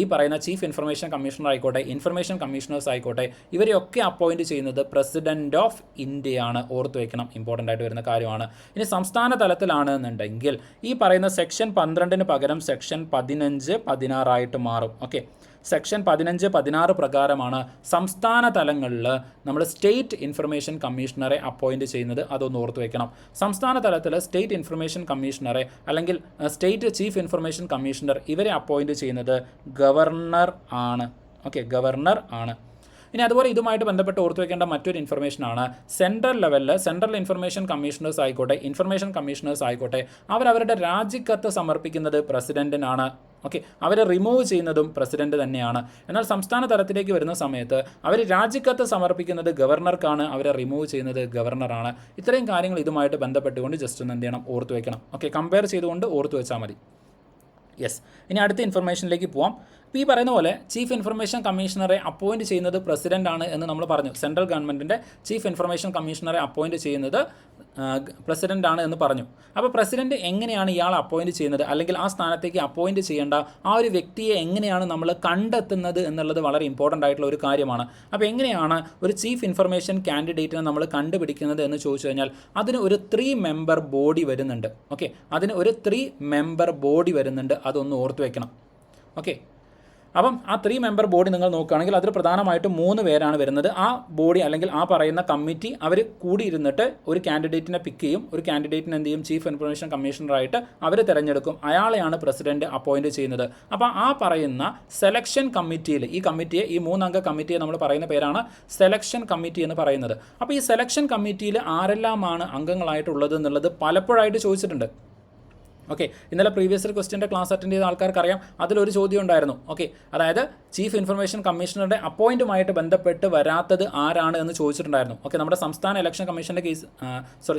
ഈ പറയുന്ന ചീഫ് ഇൻഫർമേഷൻ കമ്മീഷണർ ആയിക്കോട്ടെ, ഇൻഫർമേഷൻ കമ്മീഷണേഴ്സ് ആയിക്കോട്ടെ, ഇവരെയൊക്കെ അപ്പോയിൻറ്റ് ചെയ്യുന്നത് പ്രസിഡൻറ്റ് ഓഫ് ഇന്ത്യയാണ്. ഓർത്ത് വയ്ക്കണം, ഇമ്പോർട്ടൻ്റ് ആയിട്ട് വരുന്ന കാര്യമാണ്. ഇനി സംസ്ഥാന തലത്തിലാണ് എന്നുണ്ടെങ്കിൽ ഈ പറയുന്ന സെക്ഷൻ 12 പകരം സെക്ഷൻ 15, 16 ആയിട്ട് മാറും. ഓക്കെ, സെക്ഷൻ 15, 16 പ്രകാരമാണ് സംസ്ഥാന തലങ്ങളിൽ നമ്മൾ സ്റ്റേറ്റ് ഇൻഫർമേഷൻ കമ്മീഷണറെ അപ്പോയിൻറ്റ് ചെയ്യുന്നത്. അതൊന്ന് ഓർത്ത് വയ്ക്കണം. സംസ്ഥാന തലത്തിൽ സ്റ്റേറ്റ് ഇൻഫർമേഷൻ കമ്മീഷണറെ അല്ലെങ്കിൽ സ്റ്റേറ്റ് ചീഫ് ഇൻഫർമേഷൻ കമ്മീഷണർ ഇവരെ അപ്പോയിൻറ്റ് ചെയ്യുന്നത് ഗവർണർ ആണ്. ഓക്കെ, ഗവർണർ ആണ്. ഇനി അതുപോലെ ഇതുമായിട്ട് ബന്ധപ്പെട്ട് ഓർത്ത് വയ്ക്കേണ്ട മറ്റൊരു ഇൻഫർമേഷനാണ് സെൻട്രൽ ലെവലിൽ സെൻട്രൽ ഇൻഫർമേഷൻ കമ്മീഷണേഴ്സ് ആയിക്കോട്ടെ, ഇൻഫർമേഷൻ കമ്മീഷണേഴ്സ് ആയിക്കോട്ടെ, അവരവരുടെ രാജിക്കത്ത് സമർപ്പിക്കുന്നത് പ്രസിഡൻറ്റിനാണ്. ഓക്കെ, അവരെ റിമൂവ് ചെയ്യുന്നതും പ്രസിഡന്റ് തന്നെയാണ്. എന്നാൽ സംസ്ഥാന തലത്തിലേക്ക് വരുന്ന സമയത്ത് അവർ രാജിക്കത്ത് സമർപ്പിക്കുന്നത് ഗവർണർക്കാണ്, അവരെ റിമൂവ് ചെയ്യുന്നത് ഗവർണറാണ്. ഇത്രയും കാര്യങ്ങൾ ഇതുമായിട്ട് ബന്ധപ്പെട്ടുകൊണ്ട് ജസ്റ്റ് ഒന്ന് എന്ത് ചെയ്യണം, ഓർത്ത് വയ്ക്കണം. ഓക്കെ, കമ്പയർ ചെയ്തുകൊണ്ട് ഓർത്ത് വെച്ചാൽ മതി. യെസ്, ഇനി അടുത്ത ഇൻഫർമേഷനിലേക്ക് പോവാം. അപ്പോൾ ഈ പറയുന്ന പോലെ ചീഫ് ഇൻഫർമേഷൻ കമ്മീഷണറെ അപ്പോയിൻറ്റ് ചെയ്യുന്നത് പ്രസിഡൻ്റ് ആണ് എന്ന് നമ്മൾ പറഞ്ഞു. സെൻട്രൽ ഗവൺമെൻറ്റിൻ്റെ ചീഫ് ഇൻഫർമേഷൻ കമ്മീഷണറെ അപ്പോയിൻറ്റ് ചെയ്യുന്നത് പ്രസിഡൻ്റ് ആണ് എന്ന് പറഞ്ഞു. അപ്പോൾ പ്രസിഡന്റ് എങ്ങനെയാണ് ഇയാളെ അപ്പോയിൻറ്റ് ചെയ്യുന്നത്, അല്ലെങ്കിൽ ആ സ്ഥാനത്തേക്ക് അപ്പോയിൻറ്റ് ചെയ്യേണ്ട ആ ഒരു വ്യക്തിയെ എങ്ങനെയാണ് നമ്മൾ കണ്ടെത്തുന്നത് എന്നുള്ളത് വളരെ ഇമ്പോർട്ടൻ്റ് ആയിട്ടുള്ള ഒരു കാര്യമാണ്. അപ്പോൾ എങ്ങനെയാണ് ഒരു ചീഫ് ഇൻഫർമേഷൻ കാൻഡിഡേറ്റിനെ നമ്മൾ കണ്ടുപിടിക്കുന്നത് എന്ന് ചോദിച്ചു കഴിഞ്ഞാൽ അതിന് ഒരു 3 മെമ്പർ ബോഡി വരുന്നുണ്ട്. ഓക്കെ, അതിന് ഒരു 3 മെമ്പർ ബോഡി വരുന്നുണ്ട്. അതൊന്ന് ഓർത്ത് വയ്ക്കണം. ഓക്കെ, അപ്പം ആ 3 മെമ്പർ ബോഡി നിങ്ങൾ നോക്കുകയാണെങ്കിൽ അതിൽ പ്രധാനമായിട്ടും 3 പേരാണ് വരുന്നത്. ആ ബോഡി അല്ലെങ്കിൽ ആ പറയുന്ന കമ്മിറ്റി അവർ കൂടിയിരുന്നിട്ട് ഒരു കാൻഡിഡേറ്റിനെ പിക്ക് ചെയ്യും. ഒരു കാൻഡിഡേറ്റിനെ എന്ത് ചെയ്യും, ചീഫ് ഇൻഫർമേഷൻ കമ്മീഷണറായിട്ട് അവർ തിരഞ്ഞെടുക്കും. അയാളെയാണ് പ്രസിഡന്റ് അപ്പോയിൻറ്റ് ചെയ്യുന്നത്. അപ്പോൾ ആ പറയുന്ന സെലക്ഷൻ കമ്മിറ്റിയിൽ ഈ കമ്മിറ്റിയെ, ഈ 3 അംഗ കമ്മിറ്റിയെ നമ്മൾ പറയുന്ന പേരാണ് സെലക്ഷൻ കമ്മിറ്റി എന്ന് പറയുന്നത്. അപ്പോൾ ഈ സെലക്ഷൻ കമ്മിറ്റിയിൽ ആരെല്ലാമാണ് അംഗങ്ങളായിട്ടുള്ളത് എന്നുള്ളത് പലപ്പോഴായിട്ട് ചോദിച്ചിട്ടുണ്ട്. ഓക്കെ, ഇന്നലെ പ്രീവിയസ് ഇയർ ക്വസ്റ്റ്യൻ്റെ ക്ലാസ് അറ്റൻഡ് ചെയ്ത ആൾക്കാർക്കറിയാം, അതിലൊരു ചോദ്യം ഉണ്ടായിരുന്നു. ഓക്കെ, അതായത് ചീഫ് ഇൻഫർമേഷൻ കമ്മീഷണറുടെ അപ്പോയിൻറ്റുമായിട്ട് ബന്ധപ്പെട്ട് വരാത്തത് ആരാണ് എന്ന് ചോദിച്ചിട്ടുണ്ടായിരുന്നു. ഓക്കെ, നമ്മുടെ സംസ്ഥാന ഇലക്ഷൻ കമ്മീഷൻ്റെ കേസ്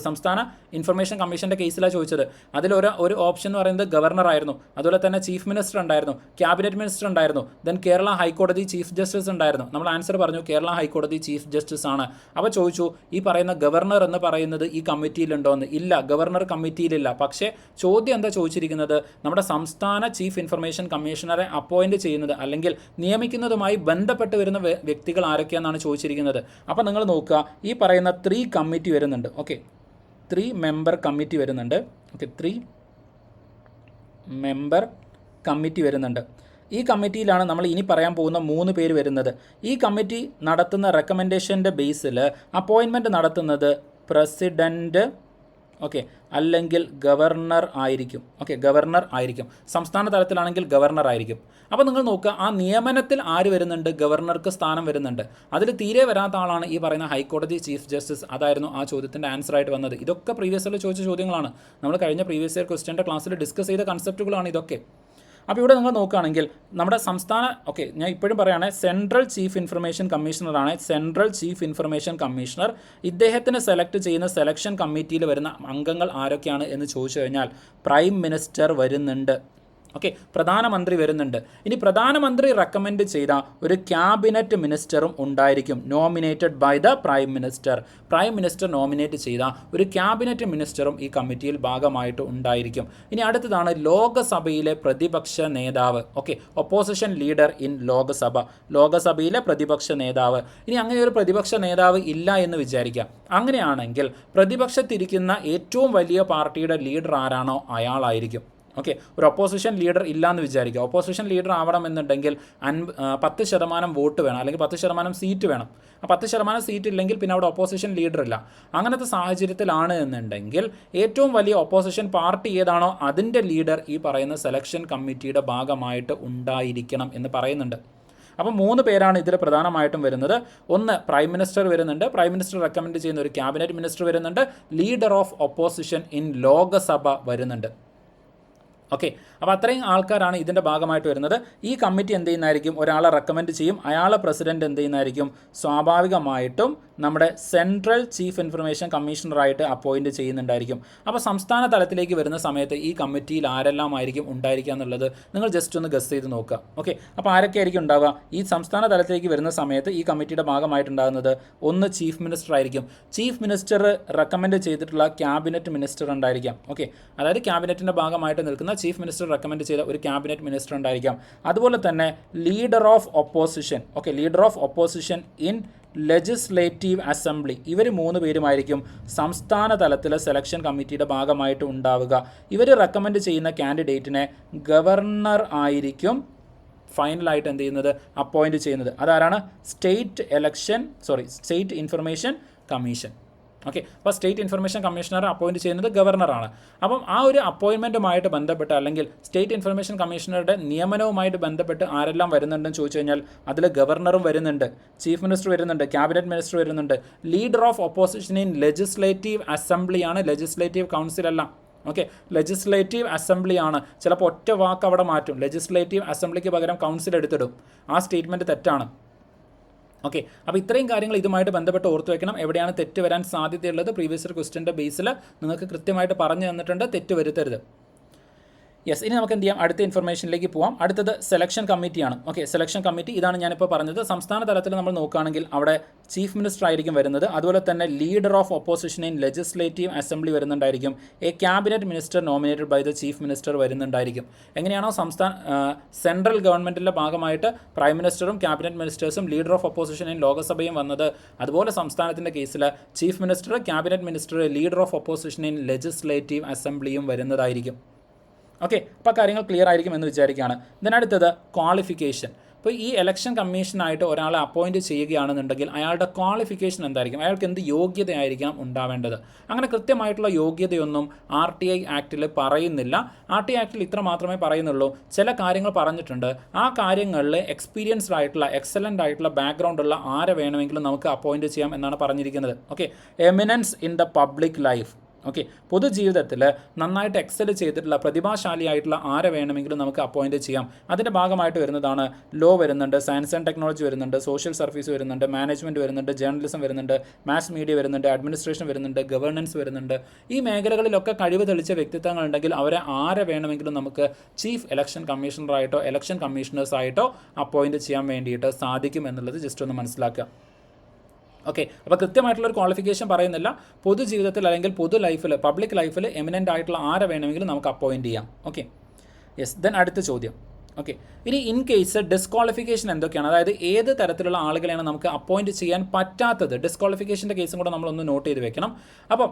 സംസ്ഥാന ഇൻഫർമേഷൻ കമ്മീഷൻ്റെ കേസിലാണ് ചോദിച്ചത്. അതിലൊരു ഓപ്ഷൻ എന്ന് പറയുന്നത് ഗവർണർ ആയിരുന്നു. അതുപോലെ തന്നെ ചീഫ് മിനിസ്റ്റർ ഉണ്ടായിരുന്നു, ക്യാബിനറ്റ് മിനിസ്റ്റർ ഉണ്ടായിരുന്നു, ദെൻ കേരള ഹൈക്കോടതി ചീഫ് ജസ്റ്റിസ് ഉണ്ടായിരുന്നു. നമ്മൾ ആൻസർ പറഞ്ഞു കേരള ഹൈക്കോടതി ചീഫ് ജസ്റ്റിസ് ആണ്. അപ്പോൾ ചോദിച്ചു ഈ പറയുന്ന ഗവർണർ എന്ന് പറയുന്നത് ഈ കമ്മിറ്റിയിലുണ്ടോ എന്ന്. ഇല്ല, ഗവർണർ കമ്മിറ്റിയിലില്ല. പക്ഷേ ചോദ്യം എന്താ ചോദിച്ചിരിക്കുന്നത്, നമ്മുടെ സംസ്ഥാന ചീഫ് ഇൻഫർമേഷൻ കമ്മീഷണറെ അപ്പോയിൻറ്റ് ചെയ്യുന്നത് അല്ലെങ്കിൽ നിയമിക്കുന്നതുമായി ബന്ധപ്പെട്ട് വരുന്ന വ്യക്തികൾ ആരൊക്കെയാണെന്നാണ് ചോദിച്ചിരിക്കുന്നത്. അപ്പോൾ നിങ്ങൾ നോക്കുക, ഈ പറയുന്ന 3 കമ്മിറ്റി വരുന്നുണ്ട്. ഓക്കെ, 3 മെമ്പർ കമ്മിറ്റി വരുന്നുണ്ട്. ഓക്കെ, 3 മെമ്പർ കമ്മിറ്റി വരുന്നുണ്ട്. ഈ കമ്മിറ്റിയിലാണ് നമ്മൾ ഇനി പറയാൻ പോകുന്ന 3 പേര് വരുന്നത്. ഈ കമ്മിറ്റി നടത്തുന്ന റെക്കമെൻഡേഷൻ്റെ ബേസിൽ അപ്പോയിൻമെൻറ്റ് നടത്തുന്നത് പ്രസിഡൻറ്റ് ഓക്കെ, അല്ലെങ്കിൽ ഗവർണർ ആയിരിക്കും. ഓക്കെ, ഗവർണർ ആയിരിക്കും. സംസ്ഥാന തലത്തിലാണെങ്കിൽ ഗവർണർ ആയിരിക്കും. അപ്പോൾ നിങ്ങൾ നോക്കുക, ആ നിയമനത്തിൽ ആര് വരുന്നുണ്ട്? ഗവർണർക്ക് സ്ഥാനം വരുന്നുണ്ട്. അതിൽ തീരെ വരാത്ത ആളാണ് ഈ പറയുന്ന ഹൈക്കോടതി ചീഫ് ജസ്റ്റിസ്. അതായിരുന്നു ആ ചോദ്യത്തിൻ്റെ ആൻസർ ആയിട്ട് വന്നത്. ഇതൊക്കെ പ്രീവിയസ് ഇയറിൽ ചോദിച്ച ചോദ്യങ്ങളാണ്. നമ്മൾ കഴിഞ്ഞ പ്രീവിയസ് ഇയർ ക്വസ്റ്റ്യൻ്റെ ക്ലാസ്സിൽ ഡിസ്കസ് ചെയ്ത കൺസെപ്റ്റുകളാണ് ഇതൊക്കെ. അപ്പോൾ ഇവിടെ നിങ്ങൾ നോക്കുകയാണെങ്കിൽ നമ്മുടെ സംസ്ഥാന, ഓക്കെ, ഞാൻ ഇപ്പോഴും പറയുകയാണ്, സെൻട്രൽ ചീഫ് ഇൻഫർമേഷൻ കമ്മീഷണറാണ് സെൻട്രൽ ചീഫ് ഇൻഫർമേഷൻ കമ്മീഷണർ. ഇദ്ദേഹത്തിന് സെലക്ട് ചെയ്യുന്ന സെലക്ഷൻ കമ്മിറ്റിയിൽ വരുന്ന അംഗങ്ങൾ ആരൊക്കെയാണ് എന്ന് ചോദിച്ചു കഴിഞ്ഞാൽ പ്രൈം മിനിസ്റ്റർ വരുന്നുണ്ട്. ഓക്കെ, പ്രധാനമന്ത്രി വരുന്നുണ്ട്. ഇനി പ്രധാനമന്ത്രി റെക്കമെൻഡ് ചെയ്ത ഒരു ക്യാബിനറ്റ് മിനിസ്റ്ററും ഉണ്ടായിരിക്കും, nominated by the prime minister. Prime minister nominate ചെയ്ത ഒരു ക്യാബിനറ്റ് മിനിസ്റ്ററും ഈ കമ്മിറ്റിയിൽ ഭാഗമായിട്ട് ഉണ്ടായിരിക്കും. ഇനി അടുത്തതാണ് ലോകസഭയിലെ പ്രതിപക്ഷ നേതാവ്. Okay, opposition leader in Lok Sabha. ലോകസഭയിലെ പ്രതിപക്ഷ നേതാവ്. ഇനി അങ്ങനെ ഒരു പ്രതിപക്ഷ നേതാവ് ഇല്ല എന്ന് വിചാരിക്കാം. അങ്ങനെയാണെങ്കിൽ പ്രതിപക്ഷത്തിരിക്കുന്ന ഏറ്റവും വലിയ പാർട്ടിയുടെ ലീഡർ ആരാണോ അയാളായിരിക്കും. ഓക്കെ, ഒരു ഒപ്പോസിഷൻ ലീഡർ ഇല്ലയെന്ന് വിചാരിക്കുക. ഒപ്പോസിഷൻ ലീഡർ ആവണമെന്നുണ്ടെങ്കിൽ 10% വോട്ട് വേണം, അല്ലെങ്കിൽ 10% സീറ്റ് വേണം. ആ 10% സീറ്റ് ഇല്ലെങ്കിൽ പിന്നെ അവിടെ ഒപ്പോസിഷൻ ലീഡർ ഇല്ല. അങ്ങനത്തെ സാഹചര്യത്തിലാണ് എന്നുണ്ടെങ്കിൽ ഏറ്റവും വലിയ ഒപ്പോസിഷൻ പാർട്ടി ഏതാണോ അതിൻ്റെ ലീഡർ ഈ പറയുന്ന സെലക്ഷൻ കമ്മിറ്റിയുടെ ഭാഗമായിട്ട് ഉണ്ടായിരിക്കണം എന്ന് പറയുന്നുണ്ട്. അപ്പം 3 പേരാണ് ഇതിൽ പ്രധാനമായിട്ടും വരുന്നത്. ഒന്ന്, പ്രൈം മിനിസ്റ്റർ വരുന്നുണ്ട്. പ്രൈം മിനിസ്റ്റർ റെക്കമെൻഡ് ചെയ്യുന്ന ഒരു ക്യാബിനറ്റ് മിനിസ്റ്റർ വരുന്നുണ്ട്. Leader of opposition in Lok Sabha വരുന്നുണ്ട്. ഓക്കെ, അപ്പോൾ അത്രയും ആൾക്കാരാണ് ഇതിൻ്റെ ഭാഗമായിട്ട് വരുന്നത്. ഈ കമ്മിറ്റി എന്ത് ചെയ്യുന്നതായിരിക്കും? ഒരാളെ റെക്കമെൻഡ് ചെയ്യും. അയാളെ പ്രസിഡന്റ് എന്ത് ചെയ്യുന്നതായിരിക്കും? സ്വാഭാവികമായിട്ടും നമ്മുടെ സെൻട്രൽ ചീഫ് ഇൻഫർമേഷൻ കമ്മീഷണറായിട്ട് അപ്പോയിൻറ്റ് ചെയ്യുന്നുണ്ടായിരിക്കും. അപ്പോൾ സംസ്ഥാന തലത്തിലേക്ക് വരുന്ന സമയത്ത് ഈ കമ്മിറ്റിയിൽ ആരെല്ലാം ആയിരിക്കും ഉണ്ടായിരിക്കുക എന്നുള്ളത് നിങ്ങൾ ജസ്റ്റ് ഒന്ന് ഗസ് ചെയ്ത് നോക്കുക. ഓക്കെ, അപ്പോൾ ആരൊക്കെ ആയിരിക്കും ഉണ്ടാവുക? ഈ സംസ്ഥാന തലത്തിലേക്ക് വരുന്ന സമയത്ത് ഈ കമ്മിറ്റിയുടെ ഭാഗമായിട്ടുണ്ടാകുന്നത് ഒന്ന് ചീഫ് മിനിസ്റ്റർ ആയിരിക്കും. ചീഫ് മിനിസ്റ്റർ റെക്കമെൻഡ് ചെയ്തിട്ടുള്ള ക്യാബിനറ്റ് മിനിസ്റ്റർ ഉണ്ടായിരിക്കാം. ഓക്കെ, അതായത് ക്യാബിനറ്റിൻ്റെ ഭാഗമായിട്ട് നിൽക്കുന്ന ചീഫ് മിനിസ്റ്റർ റെക്കമെൻഡ് ചെയ്ത ഒരു ക്യാബിനറ്റ് മിനിസ്റ്റർ ഉണ്ടായിരിക്കാം. അതുപോലെ തന്നെ leader of opposition. Okay, leader of opposition in legislative assembly. ഇവർ 3 പേരുമായിരിക്കും സംസ്ഥാന തലത്തിലെ സെലക്ഷൻ കമ്മിറ്റിയുടെ ഭാഗമായിട്ട് ഉണ്ടാവുക. ഇവർ റെക്കമെൻഡ് ചെയ്യുന്ന കാൻഡിഡേറ്റിനെ ഗവർണർ ആയിരിക്കും ഫൈനലായിട്ട് എന്ത് ചെയ്യുന്നത്? അപ്പോയിൻറ്റ് ചെയ്യുന്നത്. അതാരാണ്? State information commission. ഓക്കെ, അപ്പോൾ സ്റ്റേറ്റ് ഇൻഫർമേഷൻ കമ്മീഷണറെ അപ്പോയിൻറ്റ് ചെയ്യുന്നത് ഗവർണറാണ്. അപ്പം ആ ഒരു അപ്പോയിൻമെൻറ്റുമായിട്ട് ബന്ധപ്പെട്ട്, അല്ലെങ്കിൽ സ്റ്റേറ്റ് ഇൻഫർമേഷൻ കമ്മീഷണറുടെ നിയമനവുമായിട്ട് ബന്ധപ്പെട്ട് ആരെല്ലാം വരുന്നുണ്ടെന്ന് ചോദിച്ചു കഴിഞ്ഞാൽ അതിൽ ഗവർണറും വരുന്നുണ്ട്, ചീഫ് മിനിസ്റ്റർ വരുന്നുണ്ട്, ക്യാബിനറ്റ് മിനിസ്റ്റർ വരുന്നുണ്ട്. Leader of opposition in legislative അസംബ്ലിയാണ്, ലെജിസ്ലേറ്റീവ് കൗൺസിൽ അല്ല. ഓക്കെ, ലെജിസ്ലേറ്റീവ് അസംബ്ലിയാണ്. ചിലപ്പോൾ ഒറ്റ വാക്ക് അവിടെ മാറ്റും. ലെജിസ്ലേറ്റീവ് അസംബ്ലിക്ക് പകരം കൗൺസിൽ എടുത്തിടും. ആ സ്റ്റേറ്റ്മെൻറ്റ് തെറ്റാണ്. ഓക്കെ, അപ്പോൾ ഇത്രയും കാര്യങ്ങൾ ഇതുമായിട്ട് ബന്ധപ്പെട്ട് ഓർത്ത് വെക്കണം. എവിടെയാണ് തെറ്റ് വരാൻ സാധ്യതയുള്ളത്? പ്രീവിയസ് ഇയർ ക്വസ്റ്റ്യൻ്റെ ബേസിൽ നിങ്ങൾക്ക് കൃത്യമായിട്ട് പറഞ്ഞു തന്നിട്ടുണ്ട്. തെറ്റ് വരുത്തരുത്. യെസ്, ഇനി നമുക്ക് എന്ത് ചെയ്യാം? അടുത്ത ഇൻഫർമേഷനിലേക്ക് പോവാം. അടുത്തത് സെലക്ഷൻ കമ്മിറ്റിയാണ്. ഓക്കെ, സെലക്ഷൻ കമ്മിറ്റി ഇതാണ് ഞാനിപ്പോൾ പറഞ്ഞത്. സംസ്ഥാന തലത്തിൽ നമ്മൾ നോക്കുകയാണെങ്കിൽ അവിടെ ചീഫ് മിനിസ്റ്റർ ആയിരിക്കും വരുന്നത്. അതുപോലെ തന്നെ leader of opposition in legislative assembly വരുന്നുണ്ടായിരിക്കും. A cabinet minister nominated by the chief minister വരുന്നുണ്ടായിരിക്കും. എങ്ങനെയാണോ സെൻട്രൽ ഗവൺമെൻറ്റിൻ്റെ ഭാഗമായിട്ട് പ്രൈം മിനിസ്റ്ററും ക്യാബിനറ്റ് മിനിസ്റ്റേഴ്സും ലീഡർ ഓഫ് ഒപ്പോസിഷൻ ഇൻ ലോകസഭയും വന്നത്, അതുപോലെ സംസ്ഥാനത്തിൻ്റെ കേസിൽ chief minister, cabinet minister, leader of opposition in legislative അസംബ്ലിയും വരുന്നതായിരിക്കും. ഓക്കെ, അപ്പോൾ കാര്യങ്ങൾ ക്ലിയർ ആയിരിക്കും എന്ന് വിചാരിക്കുകയാണ്. അടുത്തത് ക്വാളിഫിക്കേഷൻ. ഇപ്പോൾ ഈ ഇലക്ഷൻ കമ്മീഷനായിട്ട് ഒരാളെ അപ്പോയിൻറ്റ് ചെയ്യുകയാണെന്നുണ്ടെങ്കിൽ അയാളുടെ ക്വാളിഫിക്കേഷൻ എന്തായിരിക്കും? അയാൾക്ക് എന്ത് യോഗ്യതയായിരിക്കണം ഉണ്ടാവേണ്ടത്? അങ്ങനെ കൃത്യമായിട്ടുള്ള യോഗ്യതയൊന്നും RTI ആക്റ്റിൽ പറയുന്നില്ല. RTI ആക്റ്റിൽ ഇത്ര മാത്രമേ പറയുന്നുള്ളൂ. ചില കാര്യങ്ങൾ പറഞ്ഞിട്ടുണ്ട്. ആ കാര്യങ്ങളിൽ എക്സ്പീരിയൻസ്ഡ് ആയിട്ടുള്ള, എക്സലൻ്റ് ആയിട്ടുള്ള ബാക്ക്ഗ്രൗണ്ട് ഉള്ള ആരെ വേണമെങ്കിലും നമുക്ക് അപ്പോയിൻറ്റ് ചെയ്യാം എന്നാണ് പറഞ്ഞിരിക്കുന്നത്. Okay, eminence in the public life. Okay, പൊതുജീവിതത്തിൽ നന്നായിട്ട് എക്സൽ ചെയ്തിട്ടുള്ള പ്രതിഭാശാലിയായിട്ടുള്ള ആരെ വേണമെങ്കിലും നമുക്ക് അപ്പോയിൻറ്റ് ചെയ്യാം. അതിൻ്റെ ഭാഗമായിട്ട് വരുന്നതാണ് ലോ വരുന്നുണ്ട്, സയൻസ് ആൻഡ് ടെക്നോളജി വരുന്നുണ്ട്, സോഷ്യൽ സർവീസ് വരുന്നുണ്ട്, മാനേജ്മെൻറ്റ് വരുന്നുണ്ട്, ജേർണലിസം വരുന്നുണ്ട്, മാസ് മീഡിയ വരുന്നുണ്ട്, അഡ്മിനിസ്ട്രേഷൻ വരുന്നുണ്ട്, ഗവേണൻസ് വരുന്നുണ്ട്. ഈ മേഖലകളിലൊക്കെ കഴിവ് തെളിച്ച വ്യക്തിത്വങ്ങളുണ്ടെങ്കിൽ അവരെ ആരെ വേണമെങ്കിലും നമുക്ക് ചീഫ് ഇലക്ഷൻ കമ്മീഷണറായിട്ടോ ഇലക്ഷൻ കമ്മീഷണേഴ്സായിട്ടോ അപ്പോയിൻറ്റ് ചെയ്യാൻ വേണ്ടിയിട്ട് സാധിക്കും എന്നുള്ളത് ജസ്റ്റ് ഒന്ന് മനസ്സിലാക്കുക. ഓക്കെ, അപ്പോൾ കൃത്യമായിട്ടുള്ളൊരു ക്വാളിഫിക്കേഷൻ പറയുന്നില്ല. പൊതുജീവിതത്തിൽ അല്ലെങ്കിൽ പൊതു ലൈഫിൽ, പബ്ലിക് ലൈഫിൽ എമിനൻ്റ് ആയിട്ടുള്ള ആരെ വേണമെങ്കിലും നമുക്ക് അപ്പോയിൻറ്റ് ചെയ്യാം. Okay, yes. അടുത്ത ചോദ്യം. ഓക്കെ, ഇനി ഇൻ കേസ് ഡിസ്ക്വാളിഫിക്കേഷൻ എന്തൊക്കെയാണ്? അതായത് ഏത് തരത്തിലുള്ള ആളുകളെയാണ് നമുക്ക് അപ്പോയിൻറ്റ് ചെയ്യാൻ പറ്റാത്തത്? ഡിസ്ക്വാളിഫിക്കേഷൻ്റെ കേസും കൂടെ നമ്മളൊന്ന് നോട്ട് ചെയ്ത് വെക്കണം. അപ്പം